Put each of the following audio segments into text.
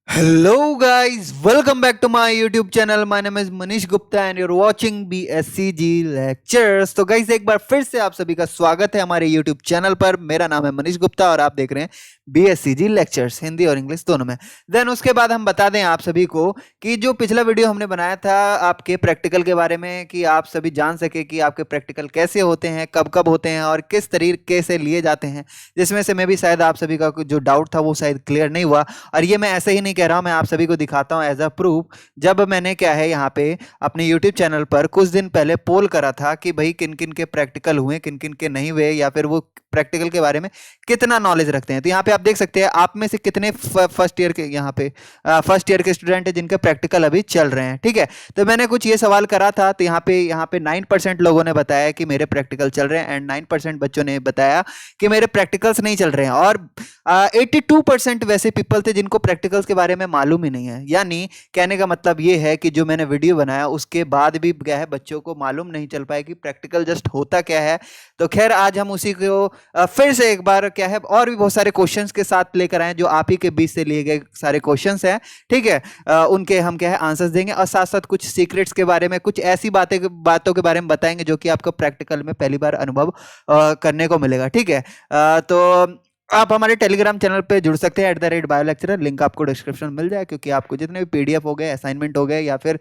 Hello guys, welcome back to my YouTube channel. My name is Manish Gupta and you're watching BSCG Lectures. तो guys एक बार फिर से आप सभी का स्वागत है हमारे YouTube चैनल पर। मेरा नाम है मनीष गुप्ता और आप देख रहे हैं BSCG Lectures हिंदी और इंग्लिश दोनों में। देन उसके बाद हम बता दें आप सभी को कि जो पिछला वीडियो हमने बनाया था आपके प्रैक्टिकल के बारे में, कि आप सभी जान सके कि आपके प्रैक्टिकल कैसे होते हैं, कब कब होते हैं और किस तरीके से लिए जाते हैं, जिसमें से मैं भी शायद आप सभी का जो डाउट था वो शायद क्लियर नहीं हुआ। और ये मैं ऐसे ही नहीं कह रहा हूँ, मैं आप सभी को दिखाता हूँ एज अ प्रूफ। जब मैंने क्या है यहाँ पे अपने यूट्यूब चैनल पर कुछ दिन पहले पोल करा था कि भाई किन किन के प्रैक्टिकल हुए, किन किन के नहीं हुए, या फिर वो प्रैक्टिकल के बारे में कितना नॉलेज रखते हैं। तो यहाँ पे आप देख सकते हैं आप में से कितने फर्स्ट ईयर के यहाँ पे फर्स्ट ईयर के स्टूडेंट हैं जिनके प्रैक्टिकल अभी चल रहे हैं। ठीक है, तो मैंने कुछ ये सवाल करा था, तो यहाँ पे 9% लोगों ने बताया कि मेरे प्रैक्टिकल चल रहे हैं एंड 9% बच्चों ने बताया कि मेरे प्रैक्टिकल्स नहीं चल रहे हैं। और 82% वैसे पीपल थे जिनको प्रैक्टिकल्स के बारे में मालूम ही नहीं है। यानी कहने का मतलब ये है कि जो मैंने वीडियो बनाया उसके बाद भी क्या है बच्चों को मालूम नहीं चल पाया कि प्रैक्टिकल जस्ट होता क्या है। तो खैर आज हम उसी को फिर से एक बार क्या है और भी बहुत सारे क्वेश्चंस के साथ लेकर आए, जो आप ही के बीच से लिए गए सारे क्वेश्चंस हैं। ठीक है, उनके हम क्या है आंसर्स देंगे और साथ साथ कुछ सीक्रेट्स के बारे में, कुछ ऐसी बातों के बारे में बताएंगे जो कि आपको प्रैक्टिकल में पहली बार अनुभव करने को मिलेगा। ठीक है, तो आप हमारे टेलीग्राम चैनल पे जुड़ सकते हैं @BioLecturer। लिंक आपको डिस्क्रिप्शन में मिल जाए, क्योंकि आपको जितने भी पीडीएफ हो गए, असाइनमेंट हो गए, या फिर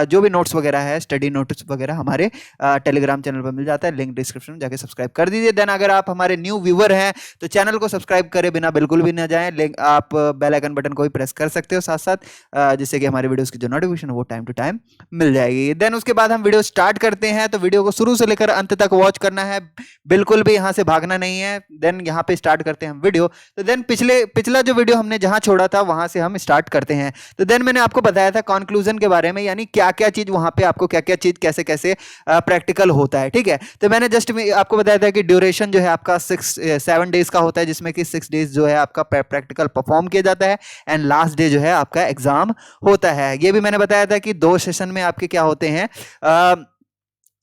जो भी नोट्स वगैरह है, स्टडी नोट्स वगैरह हमारे टेलीग्राम चैनल पर मिल जाता है। लिंक डिस्क्रिप्शन में जाके सब्सक्राइब कर दीजिए। देन अगर आप हमारे न्यू व्यूवर हैं तो चैनल को सब्सक्राइब करे बिना बिल्कुल भी ना जाएं। लिंक आप बेल आइकन बटन को भी प्रेस कर सकते हो साथ साथ, जिससे कि हमारे वीडियोस की जो नोटिफिकेशन वो टाइम टू टाइम मिल जाएगी। देन उसके बाद हम वीडियो स्टार्ट करते हैं, तो वीडियो को शुरू से लेकर अंत तक वॉच करना है, बिल्कुल भी यहाँ से भागना नहीं है। देन यहाँ पे स्टार्ट करते हैं हम वीडियो। तो देन पिछला जो वीडियो हमने जहां छोड़ा था वहां से हम स्टार्ट करते हैं। तो देन मैंने आपको बताया था कंक्लूजन के बारे में, यानी क्या क्या चीज वहां पे आपको क्या क्या चीज कैसे कैसे प्रैक्टिकल होता है। ठीक है, तो मैंने जस्ट आपको बताया था कि ड्यूरेशन जो है आपका 7 डेज का होता है, जिसमें कि 6 डेज जो है आपका प्रैक्टिकल परफॉर्म किया जाता है एंड लास्ट डे जो है आपका एग्जाम होता है। ये भी मैंने बताया था कि 2 सेशन में आपके क्या होते हैं,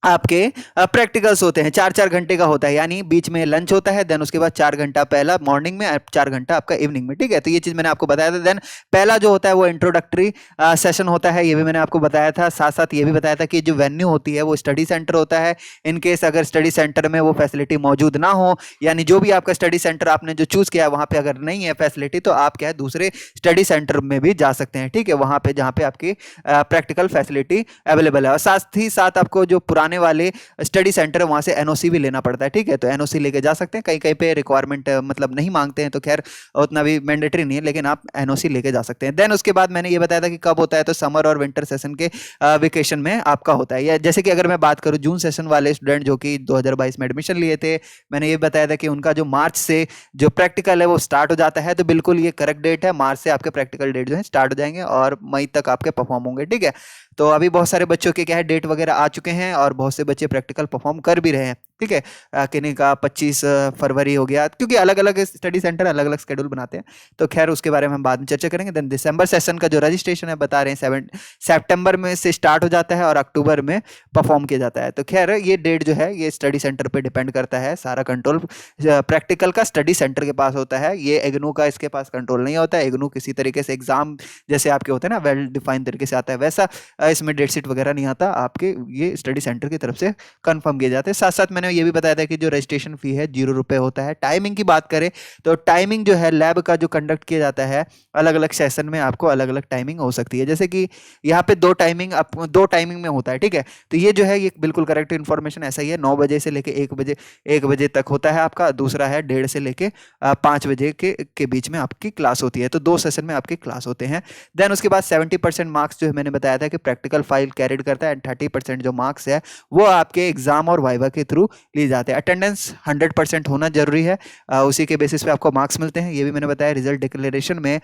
आपके प्रैक्टिकल्स होते हैं, 4-4 घंटे का होता है, यानी बीच में लंच होता है। देन उसके बाद 4 घंटा पहला मॉर्निंग में, 4 घंटा आपका इवनिंग में। ठीक है, तो ये चीज मैंने आपको बताया था। देन पहला जो होता है वो इंट्रोडक्टरी सेशन होता है, ये भी मैंने आपको बताया था। साथ साथ ये भी बताया था कि जो वेन्यू होती है वो स्टडी सेंटर होता है। इनकेस अगर स्टडी सेंटर में वो फैसिलिटी मौजूद ना हो, यानी जो भी आपका स्टडी सेंटर आपने जो चूज किया है वहां पे अगर नहीं है फैसिलिटी, तो आप क्या है दूसरे स्टडी सेंटर में भी जा सकते हैं। ठीक है, वहां पे जहां पे आपकी प्रैक्टिकल फैसिलिटी अवेलेबल है। और साथ ही साथ आपको जो पुराने वाले स्टडी सेंटर है वहां से एनओसी भी लेना पड़ता है। ठीक है, तो एनओसी लेके जा सकते हैं। कहीं कहीं पे रिक्वायरमेंट मतलब नहीं मांगते हैं, तो खैर उतना भी मैंडेटरी नहीं है, लेकिन आप एनओसी लेके जा सकते हैं। देन उसके बाद मैंने ये बताया था कि कब होता है, तो समर और विंटर सेशन के वेकेशन में आपका होता है। या जैसे कि अगर मैं बात करूं जून सेशन वाले स्टूडेंट जो कि 2022 में एडमिशन लिए थे, मैंने ये बताया था कि उनका जो मार्च से जो प्रैक्टिकल है वो स्टार्ट हो जाता है। तो बिल्कुल ये करेक्ट डेट है, मार्च से आपके प्रैक्टिकल डेट जो है स्टार्ट हो जाएंगे और मई तक आपके परफॉर्म होंगे। ठीक है, तो अभी बहुत सारे बच्चों के क्या है डेट वगैरह आ चुके हैं और बहुत से बच्चे प्रैक्टिकल परफॉर्म कर भी रहे हैं। ठीक है, किन्हीं का 25 फरवरी हो गया, क्योंकि अलग अलग स्टडी सेंटर अलग अलग शेड्यूल बनाते हैं। तो खैर उसके बारे में हम बाद में चर्चा करेंगे। देन दिसंबर सेशन का जो रजिस्ट्रेशन है बता रहे हैं 7 सितंबर में से स्टार्ट हो जाता है और अक्टूबर में परफॉर्म किया जाता है। तो खैर ये डेट जो है ये स्टडी सेंटर पर डिपेंड करता है। सारा कंट्रोल प्रैक्टिकल का स्टडी सेंटर के पास होता है, ये इग्नू का इसके पास कंट्रोल नहीं होता है। इग्नू किसी तरीके से एग्जाम जैसे आपके होते हैं ना वेल डिफाइंड तरीके से आता है, वैसा इसमें डेट शीट वगैरह नहीं आता, आपके ये स्टडी सेंटर की तरफ से कंफर्म किए जाते हैं। साथ साथ मैंने ये भी बताया था कि जो रजिस्ट्रेशन फी है 0 रुपए होता है। टाइमिंग की बात करें तो टाइमिंग जो है लैब का जो कंडक्ट किया जाता है अलग अलग सेशन में आपको अलग अलग टाइमिंग हो सकती है। जैसे कि यहाँ पे 2 टाइमिंग में होता है। ठीक है, तो ये जो है ये बिल्कुल करेक्ट इन्फॉर्मेशन ऐसा ही है। 9 बजे से लेके 1 बजे तक होता है आपका। दूसरा है 1:30 से लेके 5 बजे के बीच में आपकी क्लास होती है। तो 2 सेशन में आपकी क्लास होते हैं। देन उसके बाद 70% मार्क्स जो है मैंने बताया था कि प्रैक्टिकल फाइल कैरिड करता है एंड 30% जो मार्क्स है वो आपके एग्जाम और वाइवा के थ्रू लिए जाते हैं। अटेंडेंस 100% होना जरूरी है, उसी के बेसिस पे आपको मार्क्स मिलते हैं। ये भी मैंने बताया। रिजल्ट डिक्लेरेशन में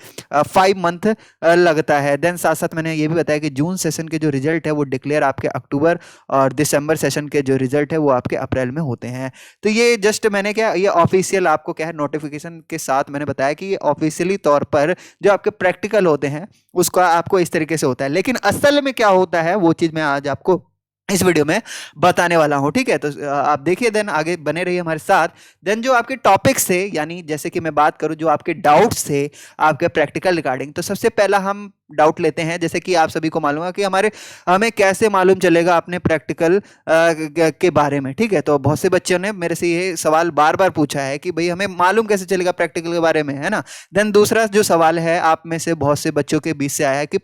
5 मंथ लगता है। देन साथ साथ मैंने ये भी बताया कि जून सेशन के जो रिजल्ट है वो डिक्लेयर आपके अक्टूबर और दिसंबर सेशन के जो रिजल्ट है वो आपके अप्रैल में होते हैं। तो ये जस्ट मैंने क्या ये ऑफिशियल आपको क्या है नोटिफिकेशन के साथ मैंने बताया कि ये ऑफिशियली तौर पर जो आपके प्रैक्टिकल होते हैं उसका आपको इस तरीके से होता है। लेकिन असल में क्या होता है वो चीज मैं आज आपको इस वीडियो में बताने वाला हूं। ठीक है, तो आप देखिए, देन आगे बने रहिए हमारे साथ। देन जो आपके टॉपिक्स थे, यानी जैसे कि मैं बात करूं जो आपके डाउट्स थे आपके प्रैक्टिकल रिगार्डिंग, तो सबसे पहला हम डाउट लेते हैं। जैसे कि आप सभी को मालूम है कि हमें कैसे मालूम चलेगा अपने प्रैक्टिकल के बारे में। ठीक है, तो बहुत से बच्चों ने मेरे से ये सवाल बार बार पूछा है कि भाई हमें मालूम कैसे चलेगा प्रैक्टिकल के बारे में, है ना। देन दूसरा जो सवाल है आप में से बहुत से बच्चों के बीच से आया है कि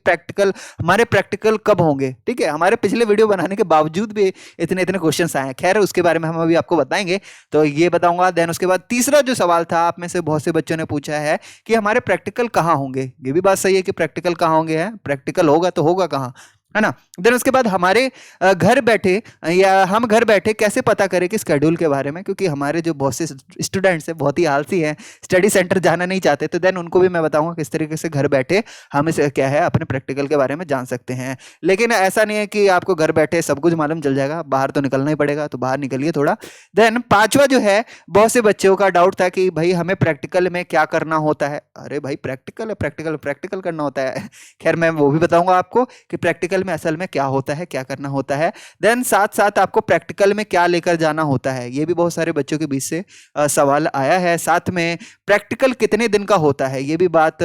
हमारे प्रैक्टिकल कब होंगे। ठीक है, हमारे पिछले वीडियो बनाने के बावजूद भी इतने इतने क्वेश्चंस आए हैं। खैर, उसके बारे में हम अभी आपको बताएंगे, तो ये बताऊंगा। देन उसके बाद तीसरा जो सवाल था आप में से बहुत से बच्चों ने पूछा है कि हमारे प्रैक्टिकल कहाँ होंगे। ये भी बात सही है कि प्रैक्टिकल कहाँ होंगे, है प्रैक्टिकल होगा तो होगा कहाँ, है ना। देन उसके बाद हमारे घर बैठे या हम घर बैठे कैसे पता करें कि स्केड्यूल के बारे में, क्योंकि हमारे जो बहुत से स्टूडेंट्स हैं बहुत ही आलसी हैं, स्टडी सेंटर जाना नहीं चाहते, तो देन उनको भी मैं बताऊंगा किस तरीके से घर बैठे हम इसे क्या है अपने प्रैक्टिकल के बारे में जान सकते हैं। लेकिन ऐसा नहीं है कि आपको घर बैठे सब कुछ मालूम चल जाएगा, बाहर तो निकलना ही पड़ेगा, तो बाहर निकलिए थोड़ा। देन पांचवा जो है, बहुत से बच्चों का डाउट था कि भाई हमें प्रैक्टिकल में क्या करना होता है। अरे भाई प्रैक्टिकल है, प्रैक्टिकल प्रैक्टिकल करना होता है। खैर, मैं वो भी बताऊंगा आपको कि प्रैक्टिकल में असल में क्या होता है, क्या करना होता है। देन साथ साथ आपको प्रैक्टिकल में क्या लेकर जाना होता है, ये भी बहुत सारे बच्चों के बीच से सवाल आया है। साथ में प्रैक्टिकल कितने दिन का होता है, ये भी बात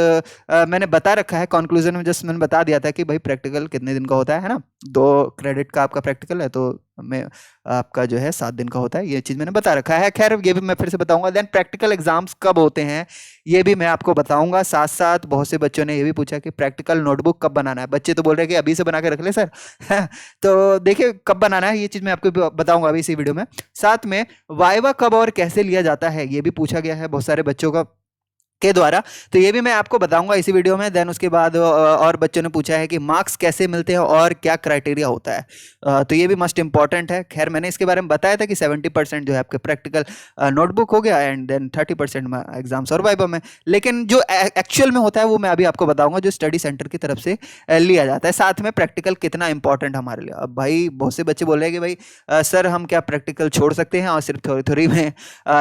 मैंने बता रखा है कंक्लूजन में, जस्ट मैंने बता दिया था कि भाई प्रैक्टिकल कितने दिन का होता है ना। 2 क्रेडिट का आपका प्रैक्टिकल है, तो मैं आपका जो है 7 दिन का होता है, ये चीज मैंने बता रखा है। खैर, ये भी मैं फिर से बताऊंगा। देन प्रैक्टिकल एग्जाम्स कब होते हैं, ये भी मैं आपको बताऊंगा। साथ साथ बहुत से बच्चों ने ये भी पूछा कि प्रैक्टिकल नोटबुक कब बनाना है। बच्चे तो बोल रहे हैं कि अभी से बना के रख ले सर। तो देखिए कब बनाना है, ये चीज मैं आपको बताऊंगा अभी इसी वीडियो में। साथ में वाइवा कब और कैसे लिया जाता है, ये भी पूछा गया है बहुत सारे बच्चों का के द्वारा, तो ये भी मैं आपको बताऊंगा इसी वीडियो में। देन उसके बाद और बच्चों ने पूछा है कि मार्क्स कैसे मिलते हैं और क्या क्राइटेरिया होता है, तो ये भी मस्ट इंपॉर्टेंट है। खैर, मैंने इसके बारे में बताया था कि 70% जो है आपके प्रैक्टिकल नोटबुक हो गया, एंड देन 30% एग्जाम्स और वाइवा में। लेकिन जो एक्चुअल में होता है वो मैं अभी आपको बताऊंगा, जो स्टडी सेंटर की तरफ से लिया जाता है। साथ में प्रैक्टिकल कितना इंपॉर्टेंट हमारे लिए। अब भाई बहुत से बच्चे बोल रहे हैं कि भाई सर हम क्या प्रैक्टिकल छोड़ सकते हैं और सिर्फ थोड़ी थोड़ी में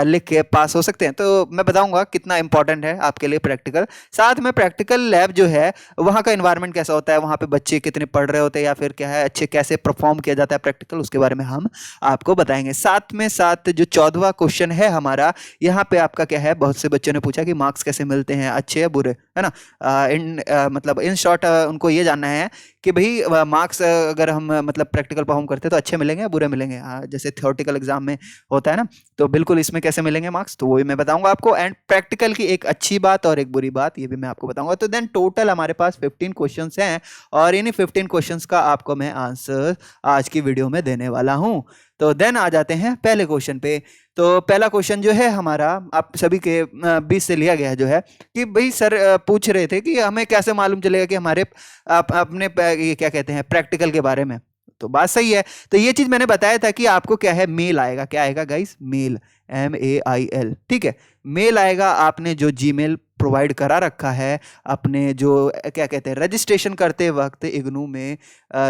लिख के पास हो सकते हैं, तो मैं बताऊंगा कितना इंपॉर्टेंट है आपके लिए प्रैक्टिकल। साथ में प्रैक्टिकल लैब जो है वहां का एनवायरनमेंट कैसा होता है, वहां पे बच्चे कितने पढ़ रहे होते हैं या फिर क्या है अच्छे कैसे परफॉर्म किया जाता है प्रैक्टिकल, उसके बारे में हम आपको बताएंगे। साथ में साथ जो 14वां क्वेश्चन है हमारा, यहाँ पे आपका क्या है, बहुत से बच्चों ने पूछा कि मार्क्स कैसे मिलते हैं, अच्छे या बुरे, है ना। मतलब इन शॉर्ट उनको ये जानना है कि भाई मार्क्स अगर हम मतलब प्रैक्टिकल परफॉर्म करते हैं तो अच्छे मिलेंगे या बुरे मिलेंगे, जैसे थियोरेटिकल एग्जाम में होता है ना, तो बिल्कुल इसमें कैसे मिलेंगे मार्क्स, तो वो भी मैं बताऊंगा आपको। एंड प्रैक्टिकल की एक अच्छी बात और एक बुरी बात, ये भी मैं आपको बताऊंगा। तो देन टोटल हमारे पास 15 क्वेश्चंस हैं और इन्हीं 15 क्वेश्चंस का आपको मैं आंसर आज की वीडियो में देने वाला हूं। तो देन आ जाते हैं पहले क्वेश्चन पे। तो पहला क्वेश्चन जो है हमारा आप सभी के बीच से लिया गया है, जो है कि भाई सर पूछ रहे थे कि हमें कैसे मालूम चलेगा कि हमारे अपने ये क्या कहते हैं प्रैक्टिकल के बारे में। तो बात सही है, तो ये चीज मैंने बताया था कि आपको क्या है, मेल आएगा। क्या आएगा गाइस, मेल, MAIL। ठीक है, मेल आएगा। आपने जो जीमेल प्रोवाइड करा रखा है अपने जो क्या कहते हैं रजिस्ट्रेशन करते वक्त इग्नू में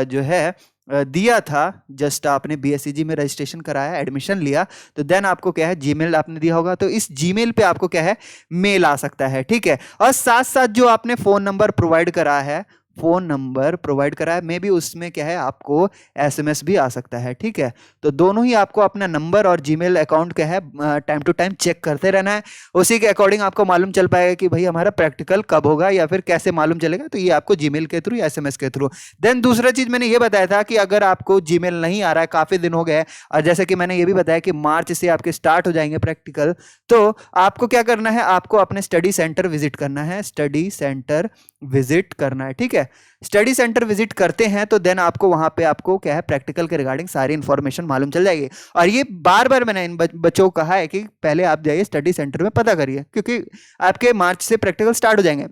जो है दिया था, जस्ट आपने BSCG में रजिस्ट्रेशन कराया, एडमिशन लिया, तो देन आपको क्या है जीमेल आपने दिया होगा, तो इस जीमेल पे आपको क्या है मेल आ सकता है। ठीक है, और साथ साथ जो आपने फोन नंबर प्रोवाइड करा है, फोन नंबर प्रोवाइड करा है, मे बी उसमें क्या है आपको SMS भी आ सकता है। ठीक है, तो दोनों ही आपको अपना नंबर और जीमेल अकाउंट क्या है टाइम टू टाइम चेक करते रहना है। उसी के अकॉर्डिंग आपको मालूम चल पाएगा कि भाई हमारा प्रैक्टिकल कब होगा या फिर कैसे मालूम चलेगा, तो ये आपको जीमेल के थ्रू या SMS के थ्रू। देन दूसरा चीज मैंने ये बताया था कि अगर आपको जीमेल नहीं आ रहा है, काफी दिन हो गए, और जैसे कि मैंने ये भी बताया कि मार्च से आपके स्टार्ट हो जाएंगे प्रैक्टिकल, तो आपको क्या करना है, आपको अपने स्टडी सेंटर विजिट करना है, स्टडी सेंटर विजिट करना है। ठीक है, स्टडी सेंटर विजिट करते हैं तो देन आपको वहां पे आपको क्या है प्रैक्टिकल के रिगार्डिंग सारी इंफॉर्मेशन मालूम चल जाएगी। और ये बार बार मैंने इन बच्चों को कहा है कि पहले आप जाइए स्टडी सेंटर में पता करिए, क्योंकि आपके मार्च से प्रैक्टिकल स्टार्ट हो जाएंगे।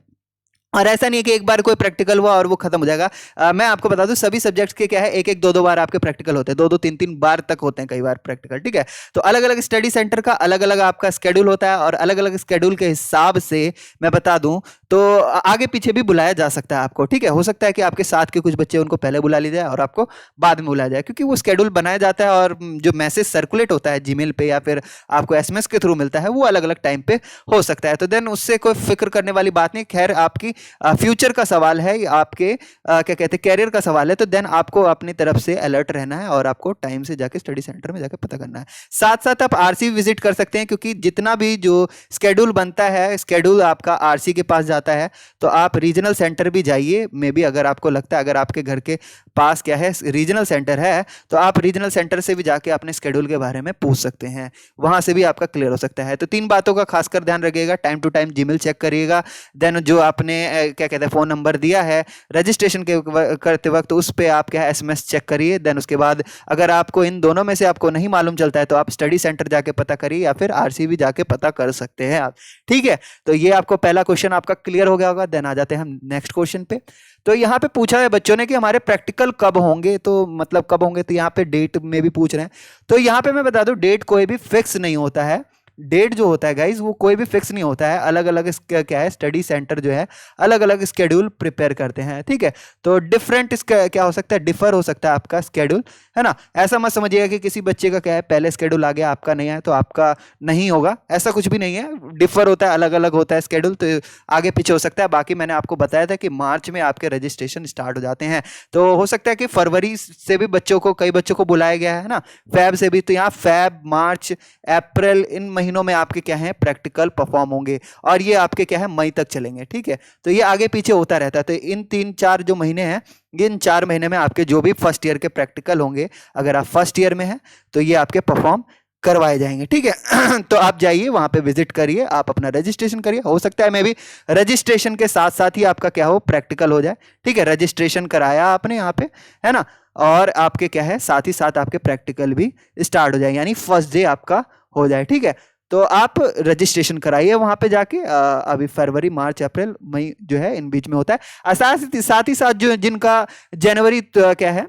और ऐसा नहीं है कि एक बार कोई प्रैक्टिकल हुआ और वो खत्म हो जाएगा। मैं आपको बता दूं सभी सब्जेक्ट्स के क्या है एक एक दो दो बार आपके प्रैक्टिकल होते हैं, दो दो तीन तीन बार तक होते हैं कई बार प्रैक्टिकल। ठीक है, तो अलग अलग स्टडी सेंटर का अलग अलग आपका स्केड्यूल होता है और अलग अलग स्केड्यूल के हिसाब से मैं बता दूं तो आगे पीछे भी बुलाया जा सकता है आपको। ठीक है, हो सकता है कि आपके साथ के कुछ बच्चे उनको पहले बुला लिया जाए और आपको बाद में बुलाया जाए, क्योंकि वो स्केड्यूल बनाया जाता है और जो मैसेज सर्कुलेट होता है जीमेल पे या फिर आपको SMS के थ्रू मिलता है वो अलग अलग टाइम पे हो सकता है। तो देन उससे कोई फिक्र करने वाली बात नहीं। खैर, आपकी फ्यूचर का सवाल है, आपके क्या कहते हैं कैरियर का सवाल है, तो देन आपको अपनी तरफ से अलर्ट रहना है और आपको टाइम से जाके स्टडी सेंटर में जाके पता करना है। साथ साथ आप आरसी विजिट कर सकते हैं, क्योंकि जितना भी जो स्केड्यूल बनता है, स्केड्यूल आपका आरसी के पास जाता है, तो आप रीजनल सेंटर भी जाइए। मे बी अगर आपको लगता है, अगर आपके घर के पास क्या है रीजनल सेंटर है, तो आप रीजनल सेंटर से भी जाके अपने स्केड्यूल के बारे में पूछ सकते हैं, वहां से भी आपका क्लियर हो सकता है। तो 3 बातों का खासकर ध्यान रखिएगा, time to time Gmail check करिएगा, देन जो आपने क्या कहते हैं फोन नंबर दिया है रजिस्ट्रेशन करते वक्त, उस पर आप क्या है एसएमएस चेक करिए। देन उसके बाद अगर आपको इन दोनों में से आपको नहीं मालूम चलता है, तो आप स्टडी सेंटर जाके पता करिए या फिर आरसी भी जाके पता कर सकते हैं आप, ठीक है। तो ये आपको पहला क्वेश्चन आपका क्लियर हो गया होगा। देन आ जाते हैं हम नेक्स्ट क्वेश्चन पे। तो यहाँ पे पूछा है बच्चों ने कि हमारे प्रैक्टिकल कब होंगे, तो मतलब कब होंगे, तो यहाँ पे डेट में भी पूछ रहे हैं। तो यहाँ पे मैं बता दूं, डेट कोई भी फिक्स नहीं होता है। डेट जो होता है गाइज वो कोई भी फिक्स नहीं होता है, अलग अलग क्या है स्टडी सेंटर जो है अलग अलग स्केड्यूल प्रिपेयर करते हैं, ठीक है। तो डिफरेंट इसका क्या हो सकता है, डिफर हो सकता है आपका स्केड्यूल, है ना। ऐसा मत समझिएगा कि किसी बच्चे का क्या है पहले स्केड्यूल आ गया आपका नहीं है तो आपका नहीं होगा, ऐसा कुछ भी नहीं है। डिफर होता है, अलग अलग होता है स्केड्यूल, तो आगे पीछे हो सकता है। बाकी मैंने आपको बताया था कि मार्च में आपके रजिस्ट्रेशन स्टार्ट हो जाते हैं, तो हो सकता है कि फरवरी से भी बच्चों को, कई बच्चों को बुलाया गया है ना, फैब से भी। तो यहाँ फैब, मार्च, अप्रैल, इन महीनों में आपके क्या है प्रैक्टिकल परफॉर्म होंगे, और ये आपके क्या है मई तक चलेंगे, ठीक है। तो ये आगे पीछे होता रहता है। तो इन 3-4 जो महीने हैं, इन 4 महीने में आपके जो भी फर्स्ट ईयर के प्रैक्टिकल होंगे, अगर आप फर्स्ट ईयर में हैं तो ये आपके परफॉर्म करवाए जाएंगे, ठीक है। तो आप जाइए वहां पे विजिट करिए, आप अपना रजिस्ट्रेशन करिए। हो सकता है मैं भी रजिस्ट्रेशन के साथ साथ ही आपका क्या हो प्रैक्टिकल हो जाए, ठीक है। रजिस्ट्रेशन कराया आपने यहाँ पे, है ना, और आपके क्या है साथ ही साथ आपके प्रैक्टिकल भी स्टार्ट हो जाए, यानी फर्स्ट डे आपका हो जाए, ठीक है। तो आप रजिस्ट्रेशन कराइए वहां पे जाके। अभी फरवरी, मार्च, अप्रैल, मई जो है इन बीच में होता है। साथ ही साथ जो जिनका जनवरी क्या है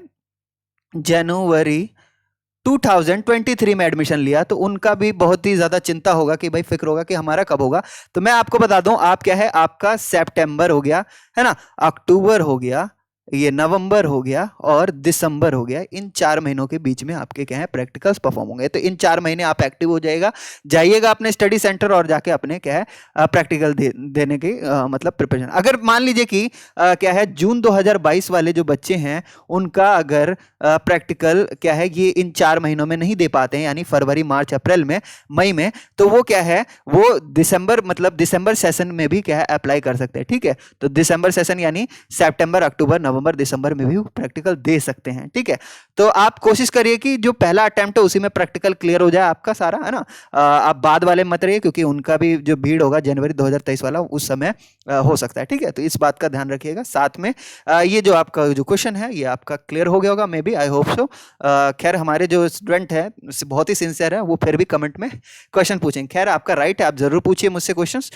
जनवरी 2023 में एडमिशन लिया, तो उनका भी बहुत ही ज्यादा चिंता होगा कि भाई फिक्र होगा कि हमारा कब होगा। तो मैं आपको बता दूं, आप क्या है आपका सितंबर हो गया, है ना, अक्टूबर हो गया, ये नवंबर हो गया और दिसंबर हो गया। इन 4 महीनों के बीच में आपके क्या है प्रैक्टिकल्स परफॉर्म होंगे। तो इन 4 महीने आप एक्टिव हो जाइएगा अपने स्टडी सेंटर और जाके अपने क्या है प्रैक्टिकल देने की मतलब प्रिपरेशन। अगर मान लीजिए कि क्या है जून 2022 वाले जो बच्चे हैं उनका अगर प्रैक्टिकल क्या है ये इन 4 महीनों में नहीं दे पाते हैं, यानी फरवरी, मार्च, अप्रैल में, मई में, तो वो क्या है वो दिसंबर मतलब दिसंबर सेशन में भी क्या है अप्लाई कर सकते हैं, ठीक है। तो दिसंबर सेशन यानी सितंबर, अक्टूबर, नवंबर, दिसंबर में भी प्रैक्टिकल दे सकते हैं, ठीक है। तो आप कोशिश करिए कि जो पहला अटेम्प्ट है उसी में प्रैक्टिकल क्लियर हो जाए आपका सारा, है ना। आप बाद वाले मत रहिए, क्योंकि उनका भी जो भीड़ होगा जनवरी 2023 वाला उस समय हो सकता है, ठीक है। तो इस बात का ध्यान रखिएगा। साथ में ये जो आपका जो क्वेश्चन है ये आपका क्लियर हो गया होगा, may be, I hope so. खैर हमारे जो स्टूडेंट है बहुत ही सिंसियर है, वो फिर भी कमेंट में क्वेश्चन पूछेंगे। खैर आपका राइट है, आप जरूर पूछिए मुझसे क्वेश्चंस,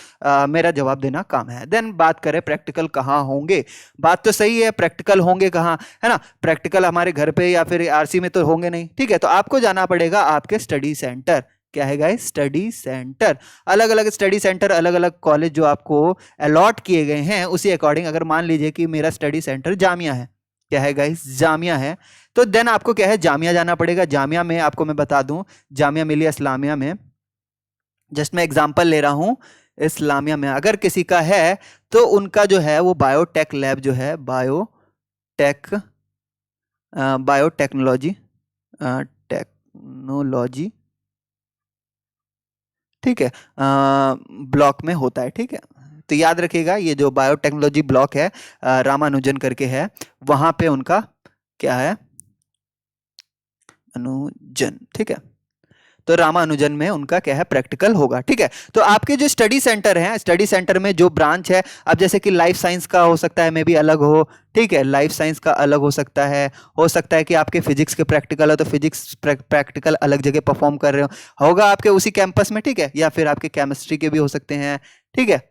मेरा जवाब देना काम है। देन बात करें प्रैक्टिकल कहाँ होंगे। बात तो सही है, प्रैक्टिकल होंगे कहाँ, है ना। प्रैक्टिकल हमारे घर पे या फिर आरसी में तो होंगे नहीं, ठीक है। तो आपको जाना पड़ेगा आपके स्टडी सेंटर। क्या है गाइस, स्टडी सेंटर। अलग अलग स्टडी सेंटर, अलग अलग कॉलेज जो आपको अलॉट किए गए हैं उसी अकॉर्डिंग। अगर मान लीजिए कि मेरा स्टडी सेंटर जामिया है, क्या है गाइस जामिया है, तो देन आपको क्या है जामिया जाना पड़ेगा। जामिया में आपको मैं बता दूं, जामिया मिलिया इस्लामिया में, जस्ट मैं एग्जांपल ले रहा हूं, इस्लामिया में अगर किसी का है तो उनका जो है वो बायोटेक लैब जो है, बायोटेक्नोलॉजी टेक्नोलॉजी, ठीक है, ब्लॉक में होता है, ठीक है। तो याद रखिएगा ये जो बायोटेक्नोलॉजी ब्लॉक है रामानुजन करके है, वहां पे उनका क्या है अनुजन, ठीक है। तो रामानुजन में उनका क्या है प्रैक्टिकल होगा, ठीक है। तो आपके जो स्टडी सेंटर हैं, स्टडी सेंटर में जो ब्रांच है, अब जैसे कि लाइफ साइंस का हो सकता है मे भी अलग हो, ठीक है, लाइफ साइंस का अलग हो सकता है कि आपके फिजिक्स के प्रैक्टिकल हो तो फिजिक्स प्रैक्टिकल अलग जगह परफॉर्म कर रहे होगा आपके उसी कैंपस में, ठीक है, या फिर आपके केमिस्ट्री के भी हो सकते हैं, ठीक है।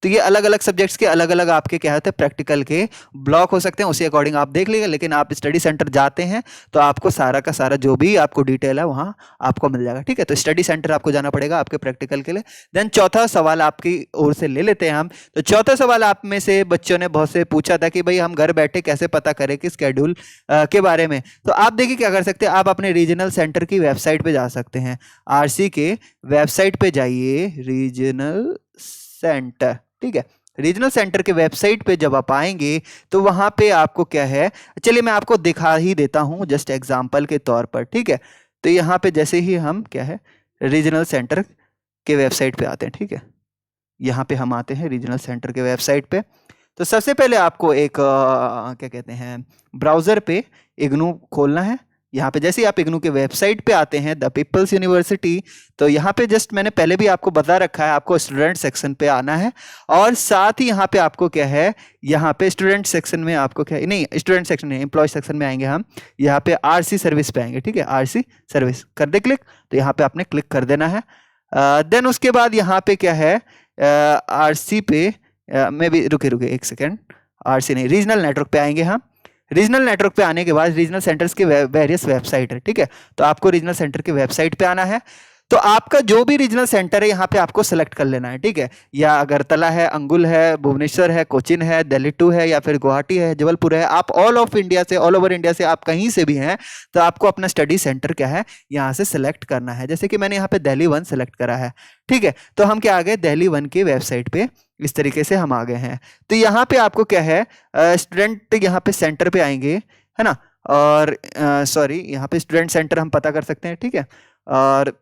तो ये अलग अलग सब्जेक्ट्स के अलग अलग आपके क्या होते हैं प्रैक्टिकल के ब्लॉक हो सकते हैं, उसी अकॉर्डिंग आप देख लीजिए। लेकिन आप स्टडी सेंटर जाते हैं तो आपको सारा का सारा जो भी आपको डिटेल है वहां आपको मिल जाएगा, ठीक है। तो स्टडी सेंटर आपको जाना पड़ेगा आपके प्रैक्टिकल के लिए। देन चौथा सवाल आपकी ओर से ले लेते हैं हम। तो चौथा सवाल आप में से बच्चों ने बहुत से पूछा था कि भाई हम घर बैठे कैसे पता करें कि स्केड्यूल के बारे में। तो आप देखिए क्या कर सकते हैं, आप अपने रीजनल सेंटर की वेबसाइट पे जा सकते हैं, आरसी के वेबसाइट पे जाइए, रीजनल सेंटर, ठीक है। रीजनल सेंटर के वेबसाइट पे जब आप आएंगे तो वहां पे आपको क्या है, चलिए मैं आपको दिखा ही देता हूं जस्ट एग्जांपल के तौर पर, ठीक है। तो यहाँ पे जैसे ही हम क्या है रीजनल सेंटर के वेबसाइट पे आते हैं, ठीक है, यहाँ पे हम आते हैं रीजनल सेंटर के वेबसाइट पे। तो सबसे पहले आपको एक क्या कहते हैं ब्राउज़र पे इग्नू खोलना है। यहाँ पे जैसे ही आप इग्नू के वेबसाइट पे आते हैं द पीपल्स यूनिवर्सिटी, तो यहाँ पे जस्ट मैंने पहले भी आपको बता रखा है, आपको स्टूडेंट सेक्शन पे आना है। और साथ ही यहाँ पे आपको क्या है, यहाँ पे स्टूडेंट सेक्शन में आपको क्या नहीं, स्टूडेंट सेक्शन नहीं, एम्प्लॉय सेक्शन में आएंगे हम, यहाँ पे आरसी सर्विस पे आएंगे, ठीक है। आरसी सर्विस कर दे क्लिक, तो यहाँ पे आपने क्लिक कर देना है। देन उसके बाद यहाँ पे क्या है आरसी पे मैं भी रुके एक सेकेंड, आरसी नहीं, रीजनल नेटवर्क पे आएंगे हम। रीजनल नेटवर्क पे आने के बाद रीजनल सेंटर्स के वेरियस वेबसाइट है, ठीक है। तो आपको रीजनल सेंटर के वेबसाइट पे आना है। तो आपका जो भी रीजनल सेंटर है यहाँ पे आपको सेलेक्ट कर लेना है, ठीक है। या अगरतला है, अंगुल है, भुवनेश्वर है, कोचिन है, दिल्ली 2 है, या फिर गुवाहाटी है, जबलपुर है, आप ऑल ऑफ इंडिया से, ऑल ओवर इंडिया से आप कहीं से भी हैं, तो आपको अपना स्टडी सेंटर क्या है यहाँ से सेलेक्ट करना है। जैसे कि मैंने यहाँ पे दिल्ली 1 सेलेक्ट करा है, ठीक है। तो हम क्या आ गए दिल्ली 1 की वेबसाइट पे, इस तरीके से हम आ गए हैं। तो यहाँ पे आपको क्या है स्टूडेंट यहाँ पे सेंटर पे आएंगे, है ना, और सॉरी यहाँ पे स्टूडेंट सेंटर हम पता कर सकते हैं, ठीक है। और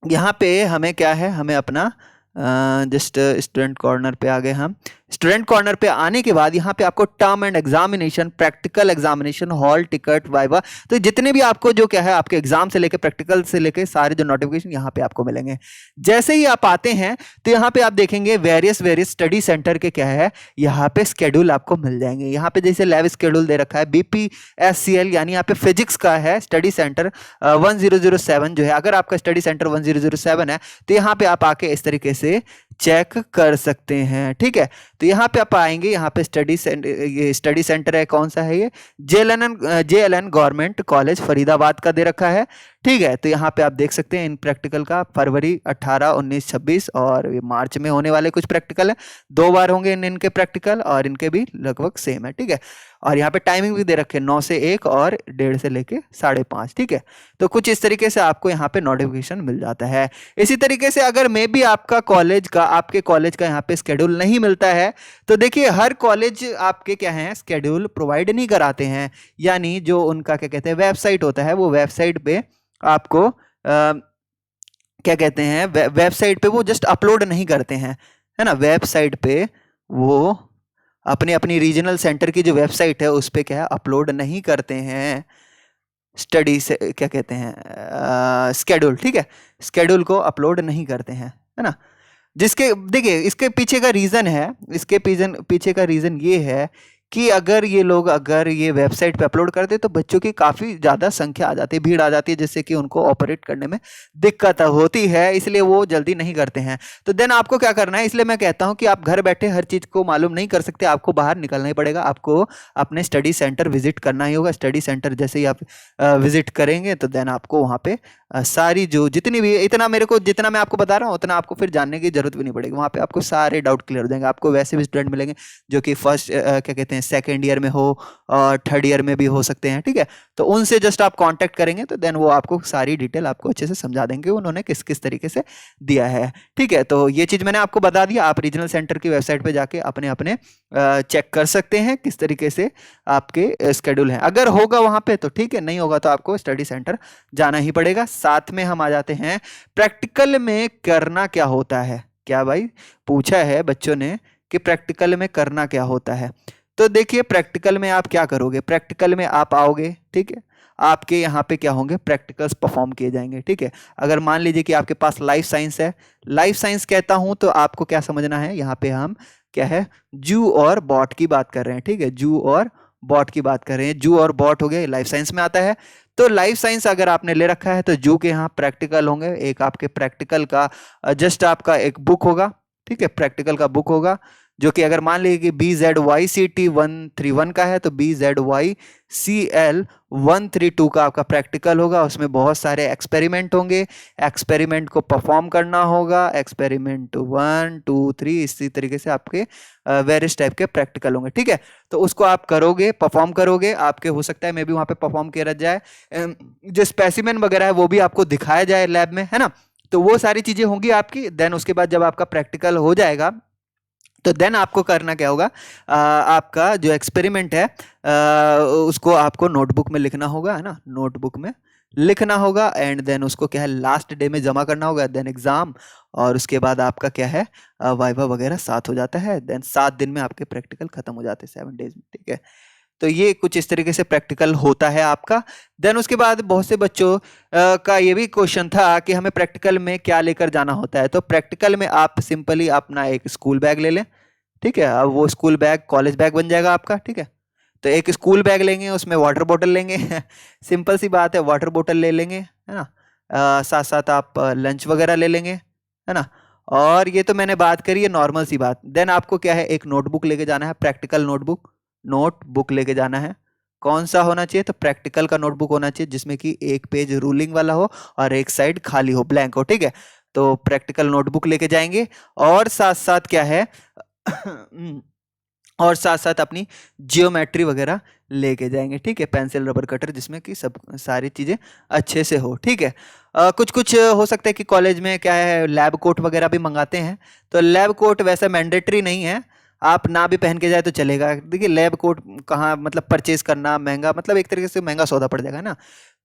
यहाँ पे हमें क्या है, हमें अपना जस्ट स्टूडेंट कॉर्नर पे आ गए हम। स्टूडेंट कॉर्नर पे आने के बाद यहाँ पे आपको term and examination, practical examination, hall ticket, viva, तो जितने भी आपको जो क्या है आपके एग्जाम से लेके प्रैक्टिकल से लेके सारे जो नोटिफिकेशन यहाँ पे आपको मिलेंगे। जैसे ही आप आते हैं तो यहाँ पे आप देखेंगे वेरियस स्टडी सेंटर के क्या है यहाँ पे स्केड्यूल आपको मिल जाएंगे। यहाँ पे जैसे लैब स्केड्यूल दे रखा है BPSCL, यानी यहाँ पे फिजिक्स का है स्टडी सेंटर 1007 जो है। अगर आपका स्टडी सेंटर 1007 है तो यहाँ पे आप आके इस तरीके से चेक कर सकते हैं, ठीक है। तो यहाँ पे आप आएंगे, यहाँ पे स्टडी सेंटर है, कौन सा है ये, JLN गवर्नमेंट कॉलेज फरीदाबाद का दे रखा है, ठीक है। तो यहाँ पे आप देख सकते हैं इन प्रैक्टिकल का फरवरी 18, 19, 26 और मार्च में होने वाले कुछ प्रैक्टिकल है, 2 बार होंगे इनके प्रैक्टिकल, और इनके भी लगभग सेम है, ठीक है। और यहाँ पे टाइमिंग भी दे रखे 9 से 1 और 1:30 से लेके 5:30, ठीक है। तो कुछ इस तरीके से आपको यहाँ पे नोटिफिकेशन मिल जाता है। इसी तरीके से अगर मे भी आपके कॉलेज का यहाँ पे स्केड्यूल नहीं मिलता है, तो देखिए हर कॉलेज आपके क्या है स्केड्यूल प्रोवाइड नहीं कराते हैं, यानी जो उनका क्या कहते हैं वेबसाइट होता है, वो वेबसाइट पे आपको क्या कहते हैं वेबसाइट पे वो जस्ट अपलोड नहीं करते हैं, है ना। वेबसाइट पे वो अपनी रीजनल सेंटर की जो वेबसाइट है उस पे क्या है अपलोड नहीं करते हैं स्टडी से क्या कहते हैं स्केड्यूल, ठीक है। स्केड्यूल को अपलोड नहीं करते हैं, है ना। जिसके देखिए इसके पीछे का रीज़न है, इसके पीछे का रीज़न ये है कि अगर ये वेबसाइट पे अपलोड करते तो बच्चों की काफ़ी ज़्यादा संख्या आ जाती है, भीड़ आ जाती है, जिससे कि उनको ऑपरेट करने में दिक्कत होती है, इसलिए वो जल्दी नहीं करते हैं। तो देन आपको क्या करना है, इसलिए मैं कहता हूँ कि आप घर बैठे हर चीज़ को मालूम नहीं कर सकते, आपको बाहर निकलना ही पड़ेगा, आपको अपने स्टडी सेंटर विजिट करना ही होगा। स्टडी सेंटर जैसे ही आप विजिट करेंगे तो देन आपको वहाँ पे सारी जो जितनी भी जितना मैं आपको बता रहा हूँ उतना आपको फिर जानने की जरूरत भी नहीं पड़ेगी। वहाँ पे आपको सारे डाउट क्लियर हो जाएंगे। आपको वैसे भी स्टूडेंट मिलेंगे जो कि फर्स्ट क्या कहते हैं सेकेंड ईयर में हो और थर्ड ईयर में भी हो सकते हैं, ठीक है। तो उनसे जस्ट आप कांटेक्ट करेंगे तो देन वो आपको सारी डिटेल आपको अच्छे से समझा देंगे उन्होंने किस किस तरीके से दिया है, ठीक है। तो ये चीज़ मैंने आपको बता दिया। आप रीजनल सेंटर की वेबसाइट पे जाके अपने चेक कर सकते हैं किस तरीके से आपके स्केड्यूल हैं। अगर होगा वहाँ पे तो ठीक है, नहीं होगा तो आपको स्टडी सेंटर जाना ही पड़ेगा। साथ में हम आ जाते हैं प्रैक्टिकल में करना क्या होता है। क्या भाई पूछा है बच्चों ने कि प्रैक्टिकल में करना क्या होता है। तो देखिए प्रैक्टिकल में आप क्या करोगे, प्रैक्टिकल में आप आओगे, ठीक है, आपके यहाँ पे क्या होंगे प्रैक्टिकल्स परफॉर्म किए जाएंगे, ठीक है। अगर मान लीजिए कि आपके पास लाइफ साइंस है, लाइफ साइंस कहता हूँ तो आपको क्या समझना है, यहाँ पे हम क्या है जू और बॉट की बात कर रहे हैं, ठीक है, जू और बॉट की बात कर रहे हैं। जू और बॉट हो गए लाइफ साइंस में आता है। तो लाइफ साइंस अगर आपने ले रखा है तो जू के यहाँ प्रैक्टिकल होंगे, एक आपके प्रैक्टिकल का जस्ट आपका एक बुक होगा, ठीक है, प्रैक्टिकल का बुक होगा जो कि अगर मान लीजिए कि BZYCT 131 का है तो BZYCL 132 का आपका प्रैक्टिकल होगा। उसमें बहुत सारे एक्सपेरिमेंट होंगे, एक्सपेरिमेंट को परफॉर्म करना होगा, एक्सपेरिमेंट 1 2 3 इसी तरीके से आपके वेरियस टाइप के प्रैक्टिकल होंगे, ठीक है। तो उसको आप करोगे, परफॉर्म करोगे, आपके हो सकता है मे भी वहाँ पे परफॉर्म किया जाए, जो स्पेसिमेन वगैरह है वो भी आपको दिखाया जाए लैब में, है ना। तो वो सारी चीज़ें होंगी आपकी। देन उसके बाद जब आपका प्रैक्टिकल हो जाएगा तो देन आपको करना क्या होगा, आपका जो एक्सपेरिमेंट है उसको आपको नोटबुक में लिखना होगा, है ना, नोटबुक में लिखना होगा, एंड देन उसको क्या है लास्ट डे में जमा करना होगा, देन एग्जाम, और उसके बाद आपका क्या है वाइवा वगैरह 7 हो जाता है, देन 7 दिन में आपके प्रैक्टिकल खत्म हो जाते हैं, 7 डेज में, ठीक है। तो ये कुछ इस तरीके से प्रैक्टिकल होता है आपका। देन उसके बाद बहुत से बच्चों का ये भी क्वेश्चन था कि हमें प्रैक्टिकल में क्या लेकर जाना होता है। तो प्रैक्टिकल में आप सिंपली अपना एक स्कूल बैग ले लें, ठीक है। अब वो स्कूल बैग कॉलेज बैग बन जाएगा आपका, ठीक है। तो एक स्कूल बैग लेंगे, उसमें वाटर बॉटल लेंगे सिंपल सी बात है, वाटर बॉटल ले लेंगे, है ना। साथ साथ आप लंच वगैरह ले लेंगे, है ना। और ये तो मैंने बात करी है नॉर्मल सी बात। देन आपको क्या है, एक नोटबुक लेके जाना है, प्रैक्टिकल नोटबुक लेके जाना है। कौन सा होना चाहिए, तो प्रैक्टिकल का नोटबुक होना चाहिए जिसमें कि एक पेज रूलिंग वाला हो और एक साइड खाली हो, ब्लैंक हो, ठीक है। तो प्रैक्टिकल नोटबुक लेके जाएंगे, और साथ साथ क्या है और साथ साथ अपनी जियोमेट्री वगैरह लेके जाएंगे, ठीक है, पेंसिल रबर कटर, जिसमें कि सब सारी चीज़ें अच्छे से हो, ठीक है। कुछ कुछ हो सकता है कि कॉलेज में क्या है लैब कोट वगैरह भी मंगाते हैं। तो लैब कोट वैसे मैंडेटरी नहीं है, आप ना भी पहन के जाए तो चलेगा। देखिए लैब कोट कहाँ मतलब परचेज करना महंगा, मतलब एक तरीके से महंगा सौदा पड़ जाएगा ना।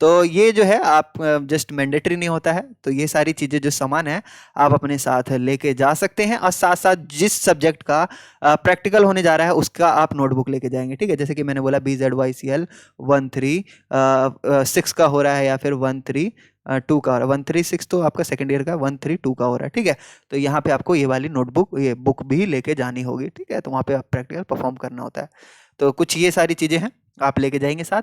तो ये जो है आप जस्ट मैंडेटरी नहीं होता है। तो ये सारी चीज़ें जो सामान है आप अपने साथ लेके जा सकते हैं, और साथ साथ जिस सब्जेक्ट का प्रैक्टिकल होने जा रहा है उसका आप नोटबुक लेके जाएंगे, ठीक है। जैसे कि मैंने बोला BZYCL 136 का हो रहा है, या फिर 132 का हो रहा है, 136 तो आपका सेकेंड ईयर का, 132 का हो रहा है, ठीक है। तो यहाँ पे आपको ये वाली नोटबुक, ये बुक भी लेके जानी होगी, ठीक है। तो वहाँ पे आप प्रैक्टिकल परफॉर्म करना होता है। तो कुछ ये सारी चीज़ें हैं आप लेके जाएंगे साथ।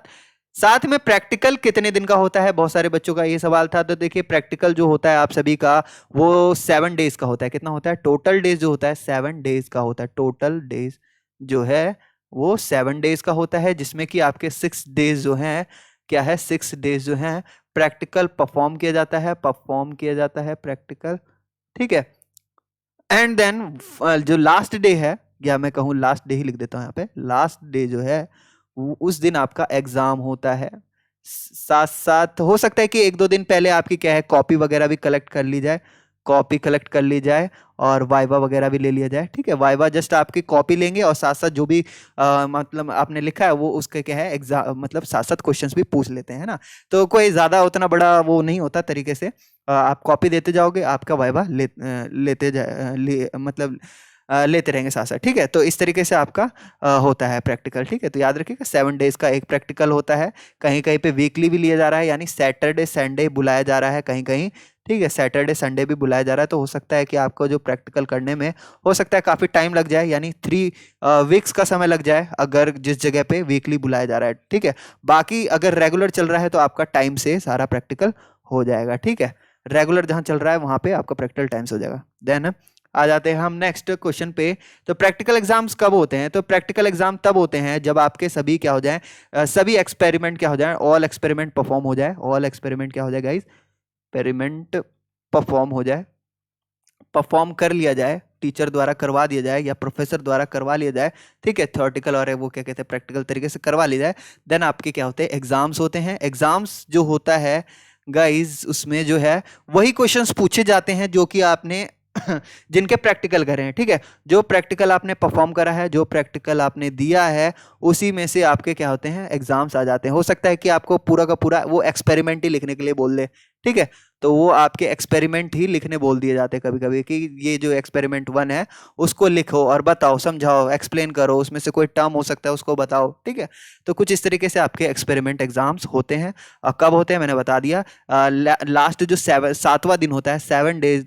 साथ में प्रैक्टिकल कितने दिन का होता है, बहुत सारे बच्चों का ये सवाल था। तो देखिए प्रैक्टिकल जो होता है आप सभी का, वो 7 डेज का होता है। कितना होता है, टोटल डेज जो होता है 7 डेज का होता है। टोटल डेज जो है वो 7 डेज का होता है, जिसमें कि आपके 6 डेज जो हैं, क्या है, 6 डेज जो हैं प्रैक्टिकल परफॉर्म किया जाता है प्रैक्टिकल, ठीक है। एंड देन जो लास्ट डे है, या मैं कहूँ लास्ट डे ही लिख देता हूँ यहाँ पे, लास्ट डे जो है उस दिन आपका एग्जाम होता है। साथ साथ हो सकता है कि एक दो दिन पहले आपकी क्या है कॉपी वगैरह भी कलेक्ट कर ली जाए, और वाइवा वगैरह भी ले लिया जाए, ठीक है। वाइवा जस्ट आपकी कॉपी लेंगे, और साथ साथ जो भी मतलब आपने लिखा है वो उसके क्या है एग्जाम, मतलब साथ साथ क्वेश्चंस भी पूछ लेते हैं ना। तो कोई ज़्यादा उतना बड़ा वो नहीं होता तरीके से। आप कॉपी देते जाओगे, आपका वाइवा मतलब लेते रहेंगे साथ साथ, ठीक है। तो इस तरीके से आपका होता है प्रैक्टिकल, ठीक है। तो याद रखिएगा 7 डेज का एक प्रैक्टिकल होता है। कहीं कहीं पे वीकली भी लिया जा रहा है, यानी सैटरडे संडे बुलाया जा रहा है कहीं कहीं, ठीक है। सैटरडे संडे भी बुलाया जा रहा है। तो हो सकता है कि आपको जो प्रैक्टिकल करने में हो सकता है काफ़ी टाइम लग जाए, यानी 3 वीक्स का समय लग जाए, अगर जिस जगह पे वीकली बुलाया जा रहा है, ठीक है। बाकी अगर रेगुलर चल रहा है तो आपका टाइम से सारा प्रैक्टिकल हो जाएगा, ठीक है। रेगुलर जहाँ चल रहा है वहाँ पे आपका प्रैक्टिकल टाइम से हो जाएगा। देन आ जाते हैं हम नेक्स्ट क्वेश्चन पे। तो प्रैक्टिकल एग्जाम्स कब होते हैं, तो प्रैक्टिकल एग्जाम तब होते हैं जब आपके सभी क्या हो जाए, सभी एक्सपेरिमेंट क्या हो जाए, ऑल एक्सपेरिमेंट परफॉर्म हो जाए। ऑल एक्सपेरिमेंट क्या हो जाए गाइस, एक्सपेरिमेंट परफॉर्म हो जाए, परफॉर्म कर लिया जाए, टीचर द्वारा करवा दिया जाए या प्रोफेसर द्वारा करवा लिया जाए, ठीक है। थ्योरेटिकल और वो क्या कहते हैं प्रैक्टिकल तरीके से करवा लिया जाए। देन आपके क्या होते हैं एग्जाम्स होते हैं। एग्जाम्स जो होता है गाइस, उसमें जो है वही क्वेश्चंस पूछे जाते हैं जो कि आपने जिनके प्रैक्टिकल करे हैं, ठीक है। जो प्रैक्टिकल आपने परफॉर्म करा है, जो प्रैक्टिकल आपने दिया है, उसी में से आपके क्या होते हैं एग्जाम्स आ जाते हैं। हो सकता है कि आपको पूरा का पूरा वो एक्सपेरिमेंट ही लिखने के लिए बोल दे, ठीक है। तो वो आपके एक्सपेरिमेंट ही लिखने बोल दिए जाते हैं कभी कभी, कि ये जो एक्सपेरिमेंट 1 है उसको लिखो और बताओ, समझाओ, एक्सप्लेन करो, उसमें से कोई टर्म हो सकता है उसको बताओ, ठीक है। तो कुछ इस तरीके से आपके एक्सपेरिमेंट एग्जाम्स होते हैं। कब होते हैं मैंने बता दिया, लास्ट जो 7वां दिन होता है, 7 डेज